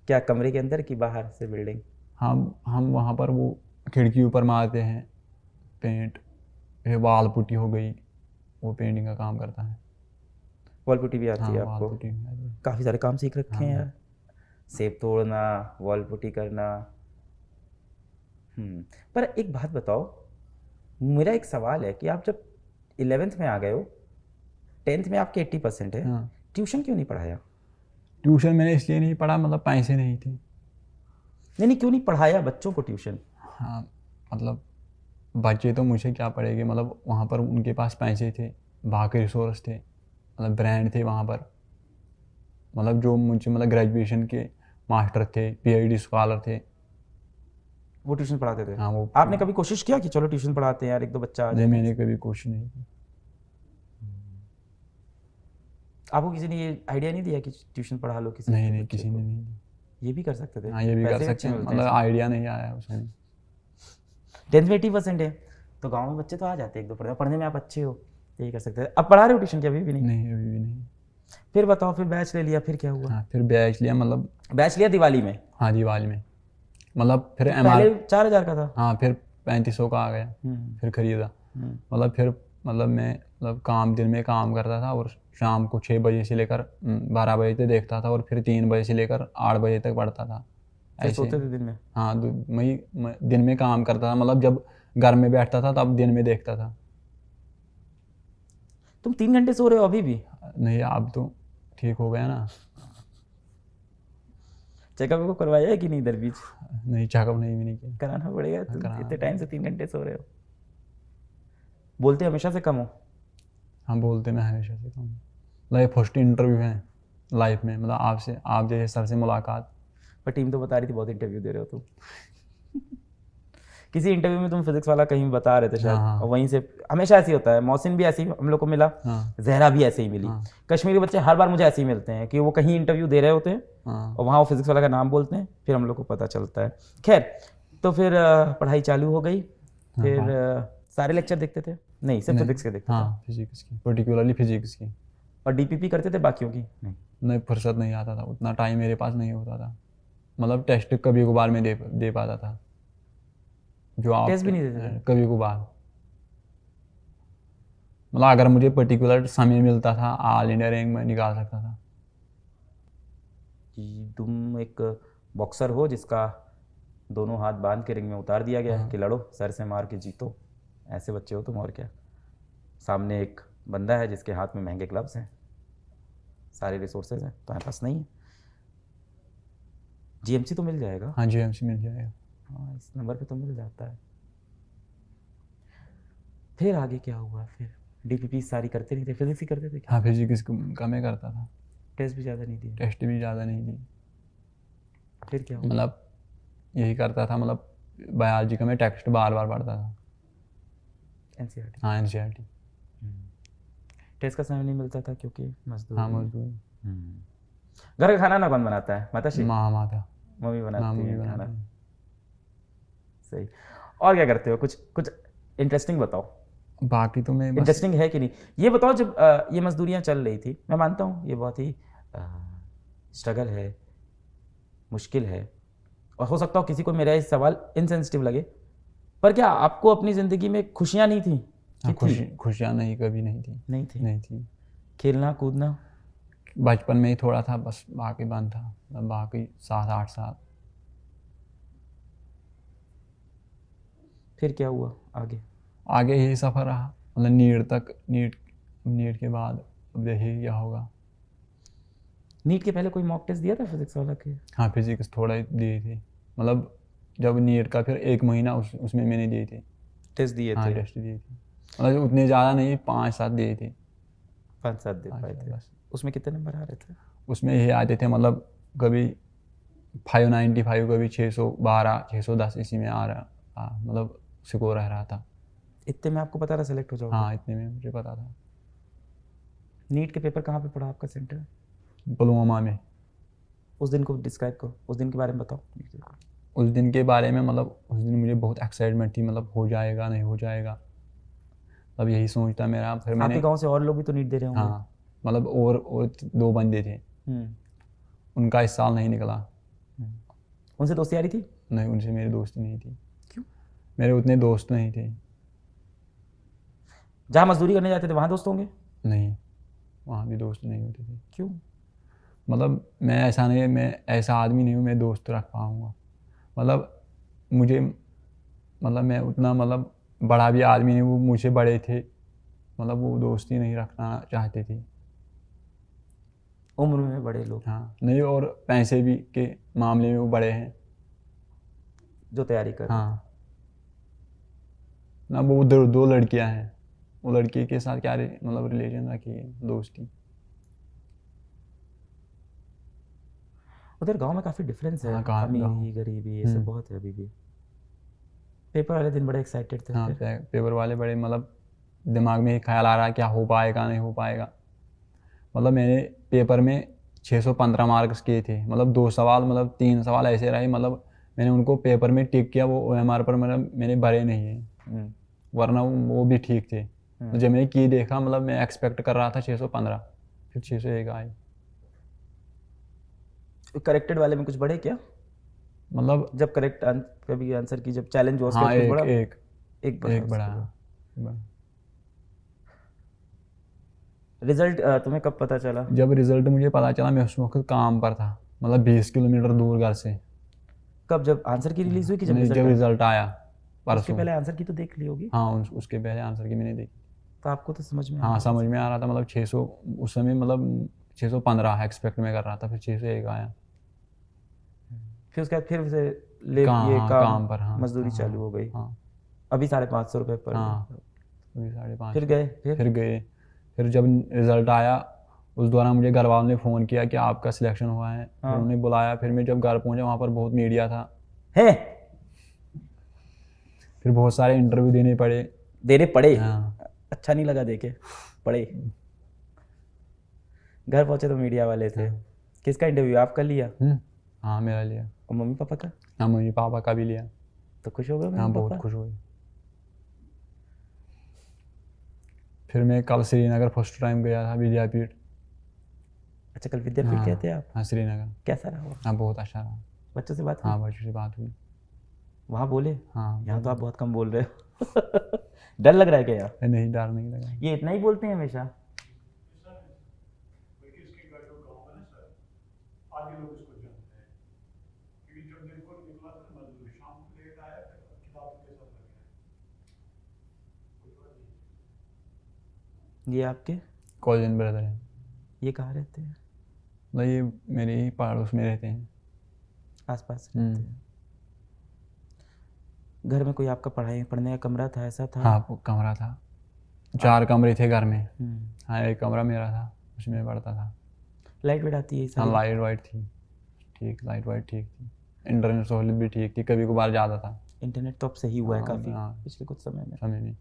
क्या कमरे के अंदर की बाहर से बिल्डिंग? हम वहाँ पर वो खिड़की ऊपर मारते हैं पेंट, फिर वाल पुट्टी हो गई, वो पेंटिंग का काम करता है। वॉल पुट्टी भी आती हाँ, है वाल आपको? पुट्टी भी आती है। काफ़ी सारे काम सीख रखे हैं हाँ। यार। सेब तोड़ना, वॉल पुट्टी करना। पर एक बात बताओ, मेरा एक सवाल है कि आप जब 11th में आ गए हो, 10th में आपके 80% है, हाँ, ट्यूशन क्यों नहीं पढ़ाया? ट्यूशन मैंने इसलिए नहीं पढ़ा, मतलब पैसे नहीं थे। नहीं, क्यों नहीं पढ़ाया बच्चों को ट्यूशन? हाँ, मतलब बच्चे तो मुझे क्या पड़ेंगे, मतलब वहाँ पर उनके पास पैसे थे, बाकी रिसोर्स थे, मतलब ब्रांड थे वहाँ पर, मतलब जो मुझे मतलब ग्रेजुएशन के मास्टर थे, PhD स्कॉलर थे। वो ट्यूशन पढ़ाते थे? हाँ, वो आपने कभी कोशिश किया कि चलो ट्यूशन पढ़ाते हैं यार, 1-2 बच्चा आ नहीं, जाए? मैंने कभी कोशिश नहीं की। आपको किसी ने ये आइडिया नहीं दिया कि ट्यूशन पढ़ा लो किसी नहीं, के नहीं, बच्चे किसी को? ने नहीं दी। ये भी कर सकते थे? हाँ, ये भी कर पैसे सकते अच्छे हैं, मिलते हैं मतलब इसमें। आइडिया नहीं आया उसमें। 10th में 80% है तो गांव में बच्चे तो आ जाते हैं 1-2 पढ़ने में आप अच्छे हो, तो ये कर सकते थे। अब पढ़ा रहे हो ट्यूशन? क्या अभी भी नहीं? नहीं, अभी भी नहीं। फिर बताओ, फिर बैच ले लिया, फिर क्या हुआ? हाँ फिर बैच लिया, मतलब बैच लिया दिवाली में? हाँ दिवाली में, मतलब फिर पहले 4,000 का था। हाँ फिर 3500 का आ गया, फिर खरीदा। मतलब फिर मतलब मैं मतलब काम दिन में काम करता था और शाम को 6 बजे से लेकर 12 बजे तक देखता था और फिर 3 बजे से लेकर 8 बजे तक पढ़ता था फिर ऐसे। सोते थे दिन में? हाँ मैं दिन में काम करता था, मतलब जब घर में बैठता था तब दिन में देखता था। तुम 3 घंटे सो रहे हो अभी भी? नहीं अब तो ठीक हो गया ना। चेकअप को करवाया है कि नहीं इधर बीच? नहीं चेकअप नहीं किया। कराना पड़ेगा, तुम कराना इतने टाइम से 3 घंटे सो रहे हो। बोलते हमेशा से कम हो? हम बोलते मैं हमेशा से कम, मतलब फर्स्ट इंटरव्यू है लाइफ में, मतलब आपसे, आप जैसे सर से मुलाकात। पर टीम तो बता रही थी बहुत इंटरव्यू दे रहे हो तुम। किसी इंटरव्यू में तुम फिजिक्स वाला कहीं बता रहे थे शायद, हाँ। और वहीं से हमेशा ऐसे ही होता है। मौसिन भी ऐसे ही हम लोग को मिला, हाँ जहरा भी ऐसे ही मिली। हाँ। कश्मीरी बच्चे हर बार मुझे ऐसे ही मिलते हैं कि वो कहीं इंटरव्यू दे रहे होते हैं हाँ और वहाँ वो फिजिक्स वाला का नाम बोलते हैं, फिर हम लोग को पता चलता है। खैर, तो फिर पढ़ाई चालू हो गई, फिर सारे लेक्चर देखते थे? नहीं, सिर्फ फिजिक्स के देखते थे? हाँ फिजिक्स की, पर्टिकुलरली फिजिक्स की। और डीपीपी करते थे बाकियों की? नहीं फुर्सत नहीं आता था, उतना टाइम मेरे पास नहीं होता था। मतलब टेस्ट कभी कभार में दे पाता था, जो आप टेस्ट भी नहीं देते थे? कभी कभार। मतलब अगर मुझे पर्टिकुलर समय मिलता था ऑल इंडिया रैंक में निकाल सकता था। कि तुम एक बॉक्सर हो जिसका दोनों हाथ बांध के रिंग में उतार दिया गया है कि लड़ो, सर से मार के जीतो, ऐसे बच्चे हो तुम। और क्या, सामने एक बंदा है जिसके हाथ में महंगे ग्लव्स हैं, सारे रिसोर्सेज हैं, तुम्हारे पास नहीं है। जीएमसी तो मिल जाएगा। हाँ जीएमसी मिल जाएगा। हाँ, इस नंबर पे तो मिल जाता है। फिर आगे क्या हुआ? फिर डीपीपी सारी करते नहीं थे, फिजिक्स ही करते थे क्या? हाँ फिजिक्स कम ही करता था, टेस्ट भी ज़्यादा नहीं दिए? टेस्ट भी ज़्यादा नहीं दी। फिर क्या हुआ? मतलब यही करता था, मतलब बायोलॉजी का मैं टेक्स्ट बार बार पढ़ता था। एनसीईआरटी? हाँ एनसीईआरटी। टेस्ट का समय नहीं मिलता था क्योंकि मजदूरी? हाँ मजदूरी। घर का खाना ना कौन बनाता है? माताश्री? माता मम्मी बनाती है खाना। बनाती है। सही। और क्या करते हो? कुछ कुछ इंटरेस्टिंग बताओ। बाकी तो मैं बस इंटरेस्टिंग है कि नहीं ये बताओ। जब ये मजदूरियां चल रही थी, मैं मानता हूँ ये बहुत ही स्ट्रगल है, मुश्किल है, और हो सकता हो किसी को मेरा ये सवाल इनसेंसिटिव लगे, पर क्या आपको अपनी ज़िंदगी में खुशियाँ नहीं थी? हाँ, खुशियाँ नहीं, कभी नहीं थी। नहीं थी। खेलना कूदना? बचपन में ही थोड़ा था बस, बाकी बंद था, मतलब बाकी 7-8 साल। फिर क्या हुआ आगे? आगे यही सफ़र रहा, मतलब नीट तक। नीट के बाद अब देखिए क्या होगा। नीट के पहले कोई मॉक टेस्ट दिया था फिजिक्स वाला के? हाँ फिजिक्स थोड़ा ही दिए थे, मतलब जब नीट का फिर 1 महीना उसमें मैंने दिए थे। टेस्ट दिए हाँ थे? टेस्ट दिए थे, मतलब उतने ज़्यादा नहीं, 5-7 दिए थे। 5-7 दे पाए थे? बस। उसमें कितने नंबर आ रहे थे? उसमें यही आते थे, मतलब कभी 595, कभी 612, 610 इसी में आ रहा। मतलब स्कोर रह रहा था। इतने में आपको पता था सेलेक्ट हो जाओगे? हाँ इतने में मुझे पता था। नीट के पेपर कहाँ पे पड़ा आपका सेंटर? पुलवामा में। उस दिन को डिस्क्राइब करो, उस दिन के बारे में बताओ। उस दिन के बारे में, मतलब उस दिन मुझे बहुत एक्साइटमेंट थी, मतलब हो जाएगा नहीं हो जाएगा, तब यही सोचता मेरा। फिर मैंने आपके गांव से और लोग भी तो नीट दे रहे होंगे? हाँ, मतलब और 2 बंदे थे, उनका इस साल नहीं निकला। उनसे दोस्ती आ रही थी? नहीं, उनसे मेरी दोस्ती नहीं थी। क्यों? मेरे उतने दोस्त नहीं थे। जहाँ मजदूरी करने जाते थे वहाँ दोस्त होंगे? नहीं, वहाँ भी दोस्त नहीं होते थे। क्यों? मतलब मैं ऐसा नहीं, मैं ऐसा आदमी नहीं हूँ मैं दोस्त रख पाऊँगा। मतलब मुझे, मतलब मैं उतना मतलब बड़ा भी आदमी नहीं, वो मुझसे बड़े थे, मतलब वो दोस्ती नहीं रखना चाहते थे। उम्र में बड़े लोग? हाँ नहीं, और पैसे भी के मामले में वो बड़े हैं जो तैयारी कर? हाँ ना, वो उधर 2 लड़कियां हैं, वो लड़की के साथ क्या मतलब रिलेशन रखी है, दोस्ती। उधर गांव में काफ़ी डिफरेंस है। हाँ अमीरी गरीबी ये सब बहुत है अभी भी। पेपर वाले दिन बड़े एक्साइटेड थे? हाँ पेपर वाले बड़े, मतलब दिमाग में ख्याल आ रहा है क्या हो पाएगा नहीं हो पाएगा। मतलब मैंने पेपर में 615 मार्क्स किए थे, मतलब 2 सवाल, मतलब 3 सवाल ऐसे रहे, मतलब मैंने उनको पेपर में टिक किया, वो OMR पर मतलब मैंने भरे नहीं है, वरना वो भी ठीक थे। तो जब मैंने की देखा, मतलब मैं एक्सपेक्ट कर रहा था 615, फिर 601 आए। करेक्टेड वाले में कुछ बढ़े क्या? मतलब जब करेक्ट कभी आंसर की जब चैलेंज हुआ उसके हाँ बाद कुछ एक बढ़ा? एक एक बढ़ा एक उसके बड़ा बाद। बड़ा। रिजल्ट तुम्हें कब पता चला? जब रिजल्ट मुझे पता चला मैं उस वक्त काम पर था, मतलब 20 किलोमीटर दूर घर से। कब, जब आंसर की रिलीज हुई कि जब नहीं, रिजल्ट जब आया? रिजल्ट आया उसके परसों। पहले आंसर की तो देख ली होगी। हाँ उसके पहले आंसर की मैंने देखी। तो आपको तो समझ में आ हाँ रहा समझ था। में आ रहा था, मतलब 600 उस समय, मतलब 615 एक्सपेक्ट में कर रहा था, फिर 601 आया। फिर उसके बाद फिर से ले कहाँ, ये हाँ काम काम पर, हाँ मजदूरी हाँ चालू हो गई। हाँ अभी 550 रुपये पर डे। हाँ, अभी 550। फिर गए फिर गए। फिर जब रिजल्ट आया उस दौरान मुझे घर वालों ने फ़ोन किया कि आपका सिलेक्शन हुआ है। फिर हाँ। उन्होंने बुलाया, फिर मैं जब घर पहुंचा वहाँ पर बहुत मीडिया था, है फिर बहुत सारे इंटरव्यू देने पड़े। देने पड़े? हाँ अच्छा नहीं लगा देके? पड़े। घर पहुंचे तो मीडिया वाले थे। किसका इंटरव्यू आप कर लिया? हाँ मेरा लिया। और मम्मी पापा का? हाँ मम्मी पापा का भी लिया। तो खुश हो गए हाँ मम्मी बहुत पापा? खुश हुए। फिर मैं कल श्रीनगर फर्स्ट टाइम गया था विद्यापीठ। अच्छा, कल विद्यापीठ हाँ गए थे आप? हाँ श्रीनगर। कैसा रहा वो? हाँ बहुत अच्छा रहा। बच्चों से बात हुई? हाँ बच्चों से बात हुई। वहाँ बोले? हाँ यहाँ तो आप बहुत कम बोल रहे हो। डर लग रहा है क्या यार? नहीं, डर नहीं लगा। ये इतना ही बोलते हैं हमेशा? ये आपके कॉलेज ब्रदर है। ये कहाँ रहते हैं? मतलब ये मेरे ही पड़ोस में रहते हैं। आसपास रहते हैं? घर में कोई आपका पढ़ाई पढ़ने का कमरा था, ऐसा था? हाँ वो कमरा था, 4 कमरे थे घर में। हम्म। हाँ एक कमरा मेरा था, उसमें पढ़ता था। लाइट वेट आती है हाँ सारी? लाइट वाइट थी ठीक, लाइट वाइट ठीक थी। इंटरनेट सहूलियत भी ठीक थी, कभी कभार ज़्यादा था। इंटरनेट तो अब सही हुआ है हाँ, काफ़ी हाँ। पिछले कुछ समय में। समय में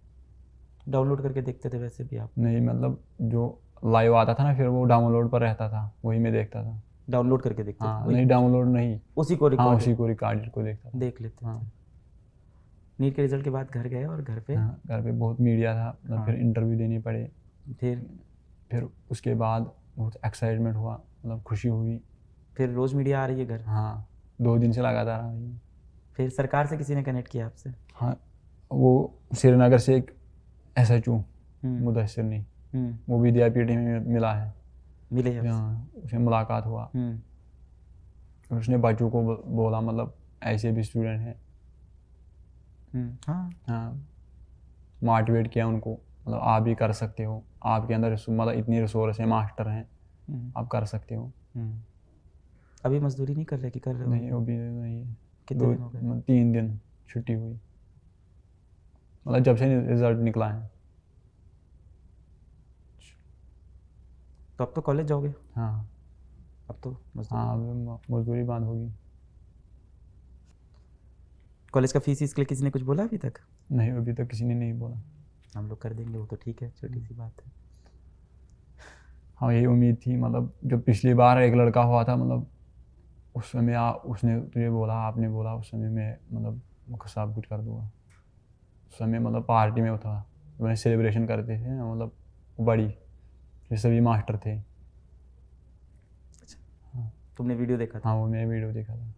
डाउनलोड करके देखते थे वैसे भी आप? नहीं, मतलब जो लाइव आता था ना फिर वो डाउनलोड पर रहता था, वही मैं देखता था। डाउनलोड करके देखते हाँ थे? नहीं डाउनलोड नहीं, उसी को हाँ रिकॉर्ड उसी को रिकॉर्डेड को देखता था। देख लेते हाँ थे? नीट के रिजल्ट के बाद घर गए और घर पे? हाँ घर पे बहुत मीडिया था, मतलब हाँ। फिर इंटरव्यू देने पड़े। फिर उसके बाद बहुत एक्साइटमेंट हुआ, मतलब खुशी हुई। फिर रोज मीडिया आ रही है घर? हाँ 2 दिन से लगातार आ रही है। फिर सरकार से किसी ने कनेक्ट किया आपसे? हाँ वो श्रीनगर से एक SHO हम्म। मुदस्सिर ने, हम्म। वो विद्यापीठ में मिला है। मिले आपसे? हाँ उससे मुलाकात हुआ। उसने बच्चों को बोला, मतलब ऐसे भी स्टूडेंट हैं। हाँ। हाँ मोटिवेट किया उनको, मतलब आप भी कर सकते हो, आपके अंदर मतलब इतनी रिसोर्स है, मास्टर हैं, आप कर सकते हो। अभी मजदूरी नहीं कर रहे कि कर रहे हो? नहीं वो भी नहीं है। कितने दिन हो गए? 3 दिन छुट्टी हुई, मतलब जब से रिजल्ट निकला है। तो अब तो कॉलेज जाओगे? हाँ अब तो मजदूरी। हाँ अब मजदूरी बंद होगी। कॉलेज का फीस इसके लिए किसी ने कुछ बोला अभी तक? नहीं अभी तक किसी ने नहीं बोला। हम लोग कर देंगे वो तो, ठीक है, छोटी सी बात है। हाँ यही उम्मीद थी, मतलब जब पिछली बार एक लड़का हुआ था, मतलब उस समय उसने तुझे बोला, आपने बोला उस समय मैं मतलब सब कुछ कर दूंगा। उस समय मतलब पार्टी में था, मैंने सेलिब्रेशन करते थे ना, मतलब बड़ी, ये सभी मास्टर थे। तुमने वीडियो देखा था? हाँ वो मैं वीडियो देखा था।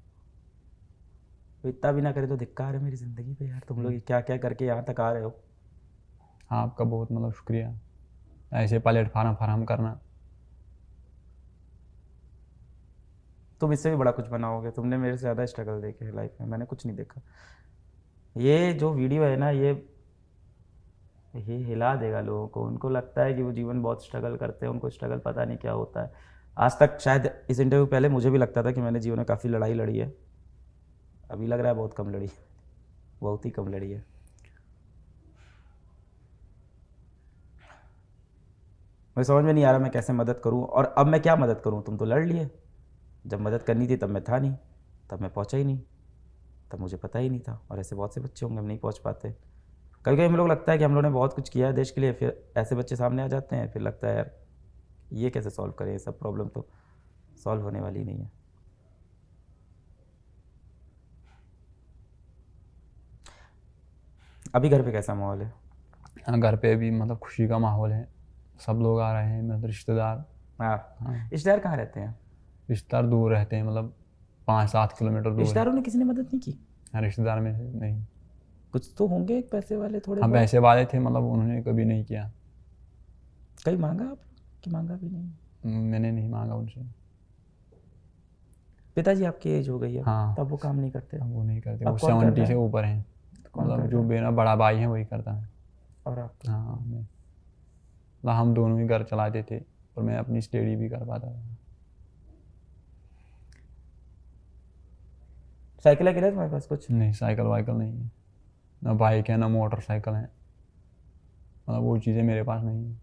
तो इतना भी ना करे तो धिक्कार है मेरी ज़िंदगी पे यार, तुम लोग क्या क्या करके यहाँ तक आ रहे हो। हाँ आपका बहुत मतलब शुक्रिया, ऐसे प्लेटफार्म फराहम करना। तुम इससे भी बड़ा कुछ बनाओगे, तुमने मेरे से ज़्यादा स्ट्रगल देखे है लाइफ में, मैंने कुछ नहीं देखा। ये जो वीडियो है ना, ये हिला देगा लोगों को। उनको लगता है कि वो जीवन बहुत स्ट्रगल करते हैं, उनको स्ट्रगल पता नहीं क्या होता है। आज तक शायद इस इंटरव्यू पहले मुझे भी लगता था कि मैंने जीवन में काफ़ी लड़ाई लड़ी है, अभी लग रहा है बहुत कम लड़ी, बहुत ही कम लड़ी है। मुझे समझ में नहीं आ रहा मैं कैसे मदद करूं, और अब मैं क्या मदद करूं। तुम तो लड़ लिए, जब मदद करनी थी तब मैं था नहीं, तब मैं पहुंचा ही नहीं, तब मुझे पता ही नहीं था। और ऐसे बहुत से बच्चे होंगे हम नहीं पहुंच पाते। कभी कभी हम लोग लगता है कि हम लोगों ने बहुत कुछ किया है देश के लिए, फिर ऐसे बच्चे सामने आ जाते हैं, फिर लगता है यार ये कैसे सॉल्व करें, ये सब प्रॉब्लम तो सॉल्व होने वाली नहीं है। अभी घर पे कैसा माहौल है? हाँ घर पे भी मतलब खुशी का माहौल है, सब लोग आ रहे हैं, मतलब रिश्तेदार हाँ, रिश्तेदार कहाँ रहते हैं? रिश्तेदार दूर रहते हैं, मतलब 5-7 किलोमीटर दूर है। रिश्तेदारों ने किसी ने मदद नहीं की? हाँ, रिश्तेदार में से नहीं। कुछ तो होंगे एक पैसे वाले थोड़े हम बहुत। पैसे वाले थे, मतलब उन्होंने कभी नहीं किया। कहीं मांगा आप कि मांगा भी नहीं? मैंने नहीं मांगा उनसे। पिताजी आपकी एज हो गई है, हाँ। तब वो काम नहीं करते? अब वो नहीं करते, अब वो कौन कर 70 रहा से है? ऊपर हैं। कौन कर मतलब रहा जो है? मेरा बड़ा भाई है वही करता है। और आप? हाँ, मतलब हम दोनों ही घर चलाते थे और मैं अपनी स्टडी भी कर पाता था। साइकिल है किधर तुम्हारे पास कुछ? नहीं, साइकिल वाइकिल नहीं है, ना बाइक है ना मोटरसाइकिल है, मतलब वो चीज़ें मेरे पास नहीं है।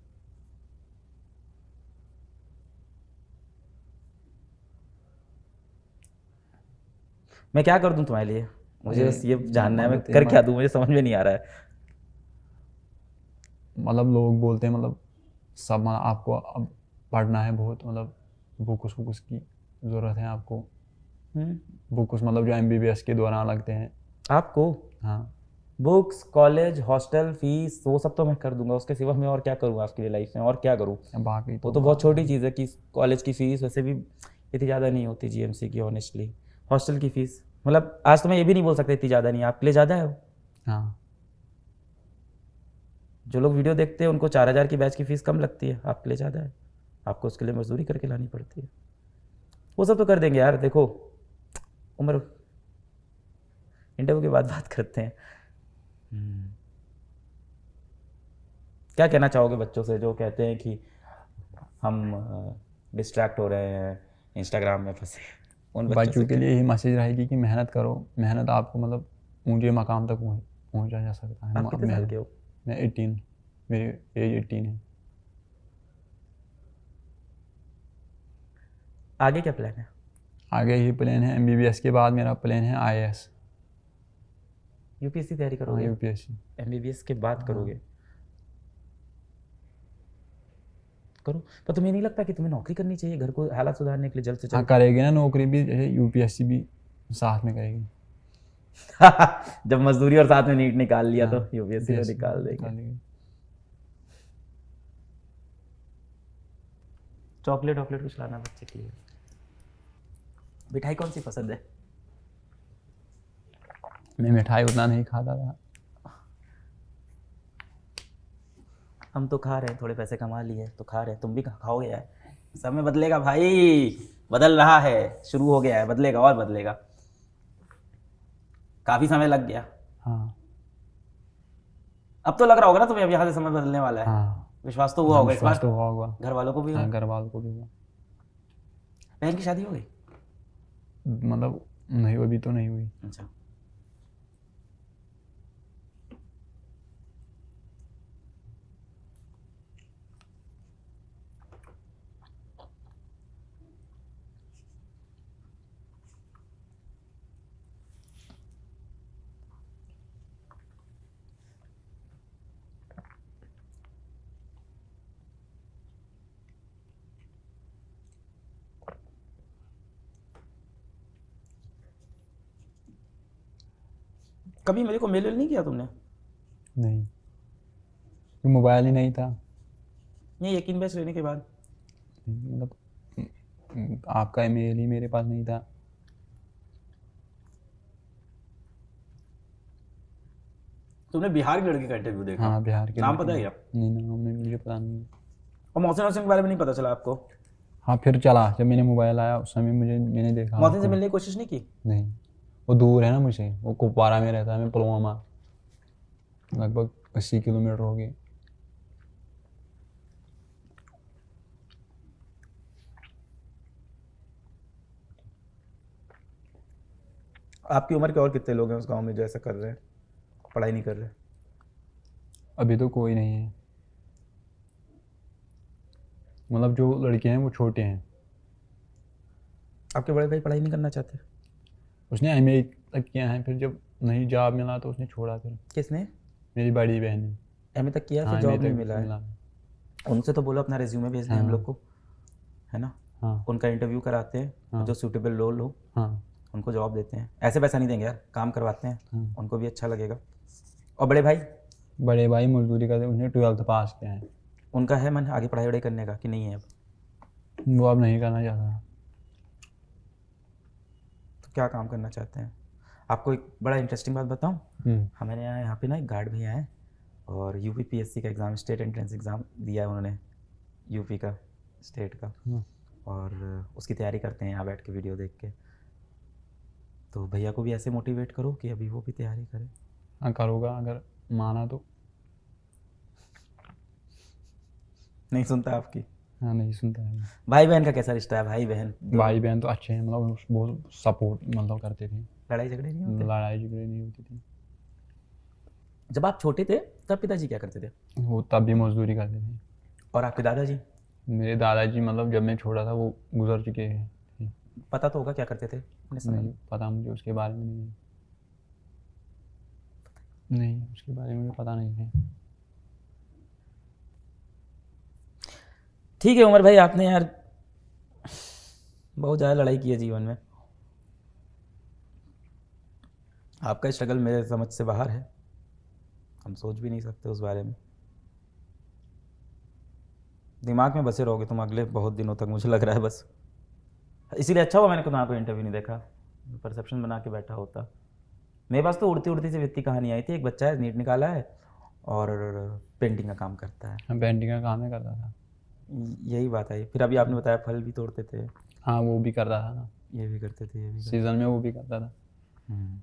मैं क्या कर दूं तुम्हारे लिए? मुझे बस ये जानना है, मैं मदद- कर क्या दूं, मुझे समझ में नहीं आ रहा है। मतलब लोग बोलते हैं, मतलब सब, मतलब आपको अब पढ़ना है बहुत, मतलब बुक्स की ज़रूरत है आपको। बुक्स मतलब जो MBBS के दौरान लगते हैं। आपको हाँ। बुक्स, कॉलेज, हॉस्टल फीस, वो सब तो मैं कर दूंगा। उसके सिवा मैं और क्या करूँ आपके लिए लाइफ में, और क्या करूँ? बाकी वो तो बहुत छोटी चीज़ है कि कॉलेज की फ़ीस वैसे भी इतनी ज़्यादा नहीं होती GMC की, ऑनेस्टली। हॉस्टल की फ़ीस मतलब आज तो मैं ये भी नहीं बोल सकता इतनी ज़्यादा नहीं है, आपके लिए ज़्यादा है वो। हाँ, जो लोग वीडियो देखते हैं उनको 4,000 की बैच की फ़ीस कम लगती है, आपके लिए ज़्यादा है। आपको उसके लिए मजदूरी करके लानी पड़ती है। वो सब तो कर देंगे यार। देखो उम्र, इंटरव्यू के बाद बात करते हैं। क्या कहना चाहोगे बच्चों से जो कहते हैं कि हम डिस्ट्रैक्ट हो रहे हैं, इंस्टाग्राम में फंसे? उन बच्चों के लिए यही मैसेज रहेगी कि मेहनत करो, मेहनत आपको मतलब ऊंचे मकाम तक पहुंचा जा सकता है। आप कितने साल के हो? मैं 18, मेरी एज 18 है। आगे क्या प्लान है? आगे ही प्लान है, MBBS के बाद मेरा प्लान है IAS। UPSC तैयारी हाँ, करोगे? UPSC। MBBS के बाद करोगे? करो, पर तुम्हें नहीं लगता कि तुम्हें नौकरी करनी चाहिए घर को हालात सुधारने के लिए जल्द से हाँ, जल्द? करेगी ना नौकरी भी, जैसे UPSC भी साथ में करेगी। जब मजदूरी और साथ में नीट निकाल लिया तो हाँ, UPSC में UPSC निकाल देंगे। निकालेगी। चॉकलेट वॉकलेट कुछ लाना बच्चे के लिए। मिठाई कौन सी पसंद है? मैं मिठाई उतना नहीं खाता था। हम तो खा रहे हैं, थोड़े पैसे कमा लिए तो खा रहे हैं, तुम भी खाओगे यार। समय बदलेगा भाई, बदल रहा है, शुरू हो गया है, बदलेगा और बदलेगा। काफी समय लग गया। हाँ। अब तो लग रहा होगा ना तुम्हें अब यहाँ से समय बदलने वाला है। हाँ, विश्वास तो हुआ होगा इस विश्वास बार? तो हुआ होगा। घर वालों को भी हुआ? हाँ, घर वालों को भी हुआ। बहन की शादी हो गई? मतलब नहीं, अभी तो नहीं हुई। अच्छा। कभी मेरे को मेल नहीं किया तुमने? नहीं, तो मोबाइल ही नहीं था। ये यकीन बैच लेने के बाद? मतलब आपका ईमेल ही मेरे पास नहीं था। तुमने बिहार के लड़के का इंटरव्यू देखा? हाँ, बिहार के नाम लड़के पता है ने- क्या? नहीं, नाम नहीं, मुझे पता नहीं। और मोहसिन हसन के बारे में नहीं पता चला आपको? हाँ, फिर चला, जब मैंने मोबाइल आया उस समय मैंने देखा मोहसिन से उसको। मिलने की कोशिश नहीं की? नहीं, वो दूर है ना मुझे, वो कुपवारा में रहता है, मैं पुलवामा, लगभग 80 किलोमीटर हो गए। आपकी उम्र के और कितने लोग हैं उस गांव में जो ऐसा कर रहे हैं, पढ़ाई नहीं कर रहे? अभी तो कोई नहीं है, मतलब जो लड़के हैं वो छोटे हैं। आपके बड़े भाई पढ़ाई नहीं करना चाहते? उसने MA तक किया है, फिर जब नहीं जॉब मिला तो उसने छोड़ा। फिर किसने? मेरी बड़ी बहन ने। MA तक किया, फिर हाँ, जॉब MA नहीं तक मिला है? मिला। उनसे तो बोलो अपना रिज्यूमे भेज दें हम हाँ। लोग को, है ना? हाँ। उनका इंटरव्यू कराते हैं, हाँ। जो सूटेबल रोल हो हाँ। उनको जॉब देते हैं। ऐसे पैसा नहीं देंगे यार, काम करवाते हैं, हाँ। उनको भी अच्छा लगेगा। और बड़े भाई? बड़े भाई मजदूरी करते, उसने 12th पास किया है। उनका है मन आगे पढ़ाई वढ़ाई करने का कि नहीं है अब? वो अब नहीं करना चाहता। तो क्या काम करना चाहते हैं? आपको एक बड़ा इंटरेस्टिंग बात बताऊं, हमारे यहाँ पे ना एक गार्ड भैया हैं और यूपीपीएससी का एग्ज़ाम, स्टेट एंट्रेंस एग्ज़ाम दिया है उन्होंने, यूपी का, स्टेट का, और उसकी तैयारी करते हैं यहाँ बैठ के वीडियो देख के। तो भैया को भी ऐसे मोटिवेट करो कि अभी वो भी तैयारी करें। हाँ करूँगा अगर माना तो। नहीं सुनता आपकी? हाँ नहीं सुनता है। भाई बहन का कैसा रिश्ता है? भाई बहन भाई बहन तो अच्छे हैं, मतलब बहुत सपोर्ट मतलब करते थे। लड़ाई झगड़े नहीं होते? लड़ाई झगड़े नहीं होती थी। जब आप छोटे थे तब पिताजी क्या करते थे? वो तब भी मजदूरी करते थे। और आपके दादाजी? मेरे दादाजी मतलब जब मैं छोटा था वो गुजर चुके हैं। पता तो होगा क्या करते थे अपने समय नहीं में? पता मुझे उसके बारे में नहीं है। नहीं उसके बारे में मुझे पता नहीं है। ठीक है उमर भाई, आपने यार बहुत ज़्यादा लड़ाई की है जीवन में। आपका स्ट्रगल मेरे समझ से बाहर है, हम सोच भी नहीं सकते उस बारे में। दिमाग में बसे रहोगे तुम अगले बहुत दिनों तक, मुझे लग रहा है बस। इसीलिए अच्छा हुआ मैंने तुम्हारा कोई इंटरव्यू नहीं देखा, परसेप्शन बना के बैठा होता। मेरे पास तो उड़ती उड़ती सी वित्ती कहानी आई थी। एक बच्चा है, नीट निकाला है और पेंटिंग का काम करता है। हाँ पेंटिंग का काम ही करता था। यही बात आई। फिर अभी आपने बताया फल भी तोड़ते थे। हाँ वो भी करता था ना, ये भी करते थे, ये भी करते सीजन में वो भी करता था। थे।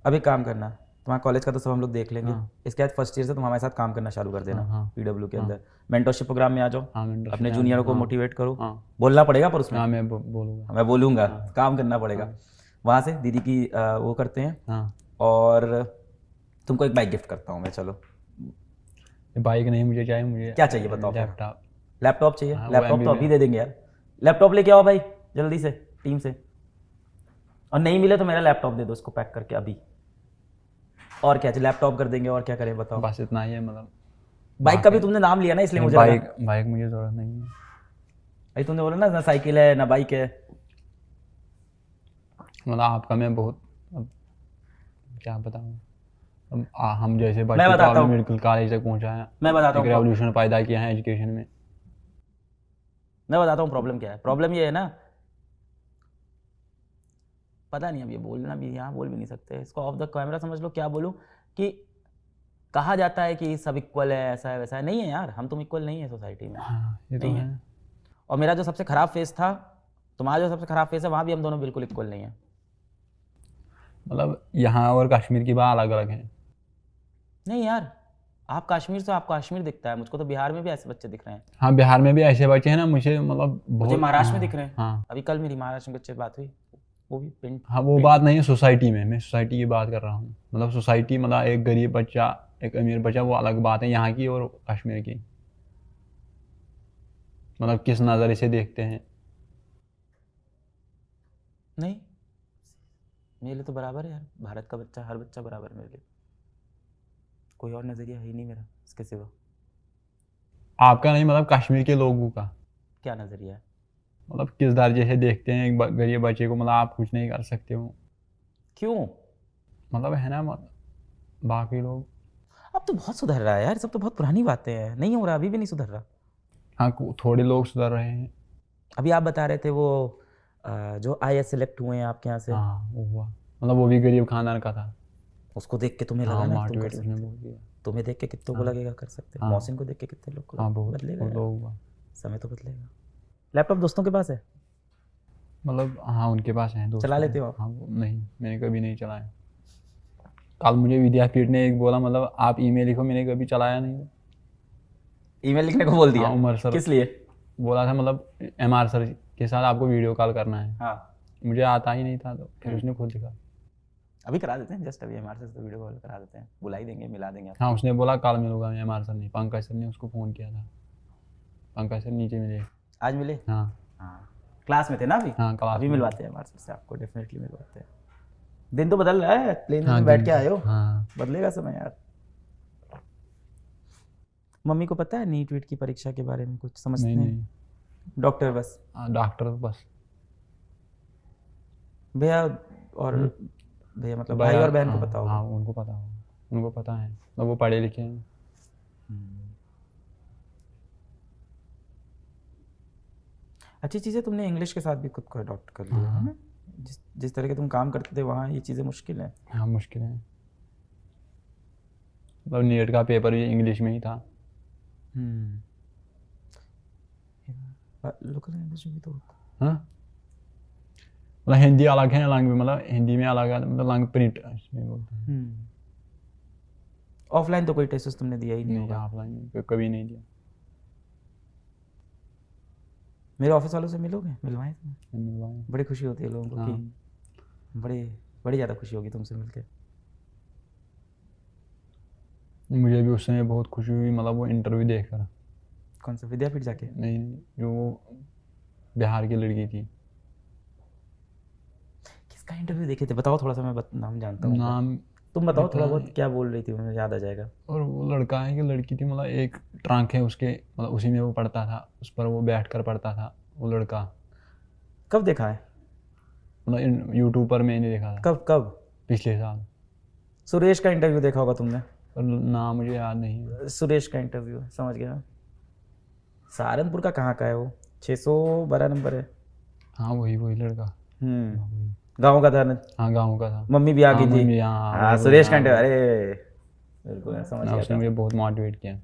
अब एक काम करना, तुम्हारा कॉलेज का तो सब हम लोग देख लेंगे। हाँ। इसके बाद फर्स्ट ईयर से तुम हमारे साथ काम करना चालू कर देना। हाँ, हाँ। पीडब्ल्यू के अंदर मेंटरशिप प्रोग्राम में आ जाओ। हाँ mentorship अपने में जूनियरों को हाँ। मोटिवेट करो। हाँ। बोलना पड़ेगा पर उसमें। हाँ मैं बोलूँगा। मैं बोलूँगा, काम करना पड़ेगा। वहाँ से दीदी की वो करते हैं। हाँ और तुमको एक बाइक गिफ्ट करता हूँ मैं। चलो बाइक नहीं मुझे चाहिए, मुझे क्या चाहिए बताओ? लैपटॉप। लैपटॉप चाहिए? हाँ, वो लैपटॉप तो MBA अभी दे देंगे यार। लैपटॉप लेके आओ भाई जल्दी से टीम से। और नहीं मिले तो मेरा लैपटॉप दे दो इसको पैक करके अभी। और क्या चाहिए? लैपटॉप कर देंगे, और क्या करें बताओ? बस इतना ही है मतलब। बाइक का भी तुमने नाम लिया ना, इसलिए मुझे लगा। बाइक मुझे ज़रूरत नहीं है भाई तुमने बोला ना साइकिल है ना बाइक है। मतलब आपका मैं बहुत अब क्या बताऊँ। अब हम जैसे मैं बच्चे को बताता आपने हूँ। मेडिकल कॉलेज तक पहुँचाया, मैं बताता एक हूँ रेवोल्यूशन पैदा किया है एजुकेशन में। मैं बताता हूँ प्रॉब्लम क्या है। प्रॉब्लम ये है ना, पता नहीं अब ये बोलना भी, यहाँ बोल भी नहीं सकते इसको, ऑफ द कैमरा समझ लो। क्या बोलूँ कि कहा जाता है कि सब इक्वल है, ऐसा है वैसा है। नहीं है यार, हम तुम इक्वल नहीं है सोसाइटी में। हाँ ये तो नहीं है। और मेरा जो सबसे खराब फेस था, तुम्हारा जो सबसे खराब फेस है, वहाँ भी हम दोनों बिल्कुल इक्वल नहीं है। मतलब यहाँ और कश्मीर की बात अलग अलग है। नहीं यार, आप कश्मीर से, आपको कश्मीर दिखता है, मुझको तो बिहार में भी ऐसे बच्चे दिख रहे हैं। हाँ बिहार में भी ऐसे बच्चे हैं ना, मुझे मतलब मुझे बहुत महाराष्ट्र में हाँ, दिख रहे हैं। हाँ अभी कल मेरी महाराष्ट्र में बच्चे बात हुई, वो भी पेंट। हाँ वो बात नहीं है सोसाइटी में, मैं सोसाइटी की बात कर रहा हूँ। मतलब सोसाइटी मतलब एक गरीब बच्चा एक अमीर बच्चा वो अलग बात है, यहाँ की और कश्मीर की। मतलब किस नज़र से देखते हैं। नहीं, मेरे लिए तो बराबर है यार। भारत का बच्चा, हर बच्चा बराबर है मेरे लिए। कोई और नज़रिया है ही नहीं मेरा इसके सिवा। आपका नहीं, मतलब कश्मीर के लोगों का। क्या नज़रिया है? मतलब किस दर्जे से देखते हैं एक गरीब बच्चे को, मतलब आप कुछ नहीं कर सकते हो। क्यों? मतलब है ना, मतलब बाकी लोग। अब तो बहुत सुधर रहा है यार, सब तो बहुत पुरानी बातें हैं। नहीं हो रहा, अभी भी नहीं सुधर रहा। हाँ थोड़े लोग सुधर रहे हैं। अभी आप बता रहे थे वो जो IAS सेलेक्ट हुए हैं आपके यहाँ से, हाँ वो हुआ, मतलब वो भी गरीब खानदान का था। उसको देख के तुम्हें हाँ लगा ना तुम कर मोटिवेट उसने सकते? बोल दिया। तुम्हें देख के कितनों को लगेगा कर सकते? हाँ। मौसिन को देख के कितने लोग को हाँ बहुत बदलेगा बहुत यार। लोग हुआ। समय तो बदलेगा। लैपटॉप दोस्तों के पास है? मतलब हाँ उनके पास है दोस्त चला हैं। लेते हो आप? हाँ नहीं मैंने कभी नहीं चलाया। कल मुझे विद्यापीठ ने एक बोला, मतलब आप ईमेल लिखो, मैंने कभी चलाया नहीं। ईमेल लिखने को बोल दिया? हाँ उमर सर किस लिए? बोला था, मतलब MR सर के साथ आपको वीडियो कॉल करना है। हाँ, मुझे आता ही नहीं था, तो फिर उसने खुद लिखा। अभी करा देते हैं, जस्ट अभी हमारे से तो वीडियो कॉल करा देते हैं, बुला ही देंगे, मिला देंगे आपको। हाँ उसने बोला कल मिलूंगा मैं, MR सर ने, पंकज सर ने उसको फ़ोन किया था। पंकज सर नीचे मिले। आज मिले? हाँ हाँ, क्लास में थे ना अभी? हाँ क्लास अभी में। मिलवाते हैं हमारे से आपको, डेफिनेटली मिलवाते हैं। दिन तो बदल रहा है, प्लेन हाँ में बैठ दिन- के आए हो, हाँ बदलेगा समय यार। मम्मी को पता है नीट वीट की परीक्षा के बारे में कुछ समझते नहीं हैं? नहीं डॉक्टर बस? डॉक्टर बस। भैया और भैया मतलब भाई और बहन को पता होगा? हाँ उनको पता होगा, उनको पता है, मतलब वो पढ़े लिखे हैं। अच्छी चीज़ है तुमने इंग्लिश के साथ भी खुद को अडॉप्ट कर लिया है ना। जिस तरह के तुम काम करते थे वहाँ ये चीज़ें मुश्किल है। हाँ मुश्किल है, मतलब नीट का पेपर भी इंग्लिश में ही था। लोकल लैंग्वेज में भी तो होता हाँ मतलब हिंदी अलग है, लैंग्वेज मतलब हिंदी में अलग है, मतलब लैंग्वेज प्रिंट इसमें बोलते हैं। है। ऑफलाइन तो कोई टेस्ट तुमने दिया ही नहीं नहीं होगा। ऑफलाइन कभी नहीं दिया। मेरे ऑफिस वालों से मिलोगे, मिलवाएं तुम्हें? मिलवाए। बड़ी खुशी होती है लोगों को हाँ। कि बड़ी ज़्यादा खुशी होगी तुमसे मिलके। मुझे भी उस समय बहुत खुशी हुई, मतलब वो इंटरव्यू देखकर। कौन सा, विद्यापीठ जाके? नहीं जो वो बिहार की लड़की थी। किसका इंटरव्यू देखे थे बताओ थोड़ा सा, मैं नाम जानता हूँ। नाम तुम बताओ पता थोड़ा बहुत, नहीं। क्या बोल रही थी मुझे याद आ जाएगा। और वो लड़का है कि लड़की थी, मतलब एक ट्रंक है उसके, मतलब उसी में वो पढ़ता था, उस पर वो बैठ कर पढ़ता था वो लड़का। कब देखा है? मतलब यूट्यूब पर मैंने देखा था। कब कब? पिछले साल। सुरेश का इंटरव्यू देखा होगा तुमने। पर नाम मुझे याद नहीं है। सुरेश का इंटरव्यू, समझ गया। सहारनपुर का कहाँ का है वो? 612 नंबर है। हाँ वही वही लड़का। गाँव का था ना? हाँ गाँव का था। मम्मी भी आ गई हाँ, थी। मम्मी, हाँ, हाँ वही, सुरेश का हाँ, इंटरव्यू, वही। अरे बिल्कुल मैं समझ गया उसने था। मुझे बहुत मोटिवेट किया।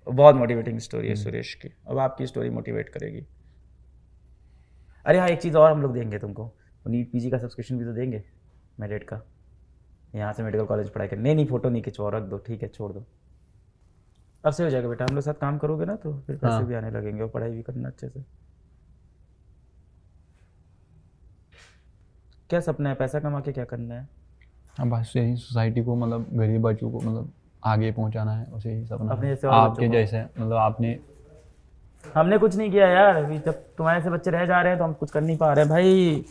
बहुत मोटिवेटिंग स्टोरी है सुरेश की। अब आपकी स्टोरी मोटिवेट करेगी। अरे हाँ, एक चीज़ और हम लोग देंगे तुमको, नीट पीजी का सब्सक्रिप्शन भी तो देंगे, मेरिट का। यहाँ से मेडिकल कॉलेज पढ़ाई कर, नहीं फ़ोटो नहीं खिंचवाओ, रख दो, ठीक है छोड़ दो। अब से हो जाएगा बेटा, हम लोग साथ काम करोगे ना तो फिर पैसे हाँ। भी आने लगेंगे और पढ़ाई भी करना अच्छे से। क्या सपना है, पैसा कमा के क्या करना है? अब बस यही सोसाइटी को, मतलब गरीब बच्चों को मतलब आगे पहुंचाना है, उसे ही सपना अपने है। जैसे और आपके बच्चों को। जैसे मतलब आपने। हमने कुछ नहीं किया यार, अभी जब तुम्हारे से बच्चे रह जा रहे हैं तो हम कुछ कर नहीं पा रहे भाई।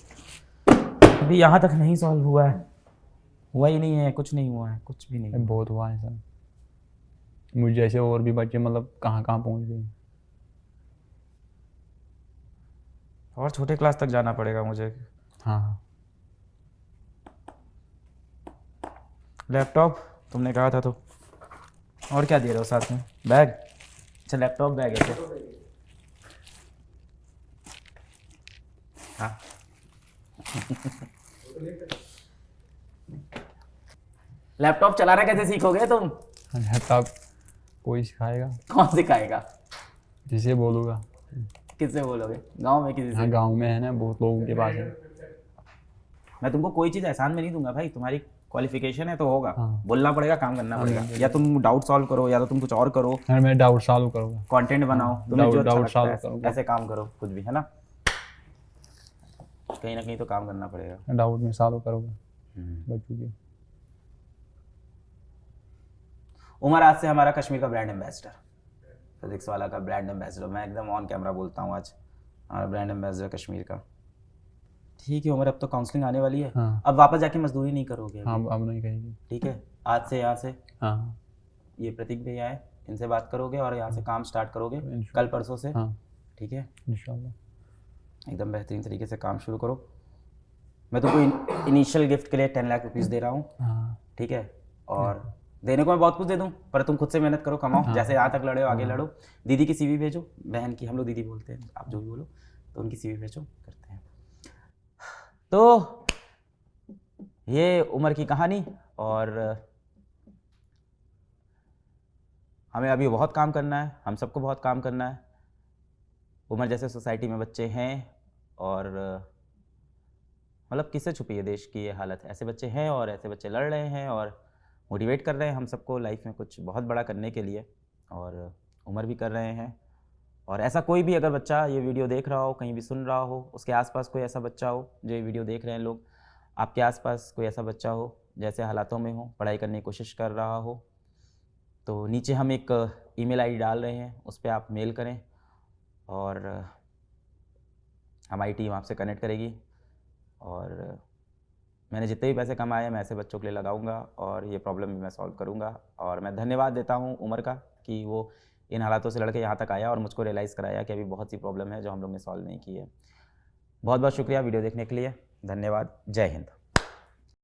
अभी यहाँ तक नहीं सॉल्व हुआ है, हुआ ही नहीं है, कुछ नहीं हुआ है, कुछ भी नहीं। बहुत हुआ है सर, मुझ जैसे और भी बच्चे मतलब कहाँ कहाँ पहुँच गए। और छोटे क्लास तक जाना पड़ेगा मुझे। हाँ। लैपटॉप तुमने कहा था तो, और क्या दे रहे हो साथ में? बैग? अच्छा लैपटॉप बैग है क्या? हाँ लैपटॉप चलाना कैसे सीखोगे तुम? लैपटॉप कोई सिखाएगा, कौन सिखाएगा? जिसे बोलूँगा। किससे बोलोगे? गांव में किसी से? हाँ गांव में है ना, बहुत लोगों के पास है। मैं तुमको कोई चीज़ एहसान में नहीं दूंगा भाई, तुम्हारी क्वालिफिकेशन है तो होगा। हाँ। बोलना पड़ेगा, काम करना पड़ेगा, या तुम डाउट सॉल्व करो या तो तुम कुछ और करो, यार मैं डाउट सॉल्व करूँगा। कंटेंट बनाओ, तुम्हें जो अच्छा डाउट लगता सॉल्व है करूँगा। ऐसे काम करो, कुछ भी है ना, कहीं ना कहीं तो काम करना पड़ेगा। डाउट में सॉल्व करूँगा बच्चों की। उमर आज से हमारा कश्मीर का ब्रांड एम्बेसडर, फिजिक्स वाला का ब्रांड एम्बेसडर। मैं एकदम ऑन कैमरा बोलता हूँ, आज हमारा ब्रांड एम्बेसडर कश्मीर का। ठीक है उमर, अब तो काउंसलिंग आने वाली है। हाँ। अब वापस जाके मजदूरी नहीं करोगे अभी? हाँ अब नहीं कहेंगे। ठीक है, आज से यहाँ से हाँ ये प्रतीक भैया है, इनसे बात करोगे और यहाँ से काम स्टार्ट करोगे कल परसों से। हाँ ठीक है, इंशाल्लाह एकदम बेहतरीन तरीके से काम शुरू करो। मैं तुमको इनिशियल गिफ्ट के लिए 10 लाख रुपीज़ दे रहा हूँ। हाँ ठीक है, और देने को मैं बहुत कुछ दे दूँ, पर तुम खुद से मेहनत करो, कमाओ। जैसे यहाँ तक लड़े हो आगे लड़ो। दीदी की सीवी भेजो, बहन की, हम लोग दीदी बोलते हैं, आप जो भी बोलो, तो उनकी सीवी भेजो, करते हैं। तो ये उमर की कहानी, और हमें अभी बहुत काम करना है, हम सबको बहुत काम करना है। उमर जैसे सोसाइटी में बच्चे हैं, और मतलब किससे छुपी है देश की ये हालत, ऐसे बच्चे हैं और ऐसे बच्चे लड़ रहे हैं और मोटिवेट कर रहे हैं हम सबको लाइफ में कुछ बहुत बड़ा करने के लिए, और उमर भी कर रहे हैं। और ऐसा कोई भी अगर बच्चा ये वीडियो देख रहा हो, कहीं भी सुन रहा हो, उसके आसपास कोई ऐसा बच्चा हो जो ये वीडियो देख रहे हैं लोग, आपके आसपास कोई ऐसा बच्चा हो जैसे हालातों में हो, पढ़ाई करने की कोशिश कर रहा हो, तो नीचे हम एक ईमेल आईडी डाल रहे हैं, उस पर आप मेल करें और हमारी टीम आपसे कनेक्ट करेगी। और मैंने जितने भी पैसे कमाए मैं ऐसे बच्चों के लिए लगाऊंगा और ये प्रॉब्लम भी मैं सॉल्व करूंगा। और मैं धन्यवाद देता हूं उमर का कि वो इन हालातों से लड़के यहाँ तक आया और मुझको रियलाइज़ कराया कि अभी बहुत सी प्रॉब्लम है जो हम लोग ने सॉल्व नहीं की है। बहुत बहुत शुक्रिया वीडियो देखने के लिए, धन्यवाद, जय हिंद।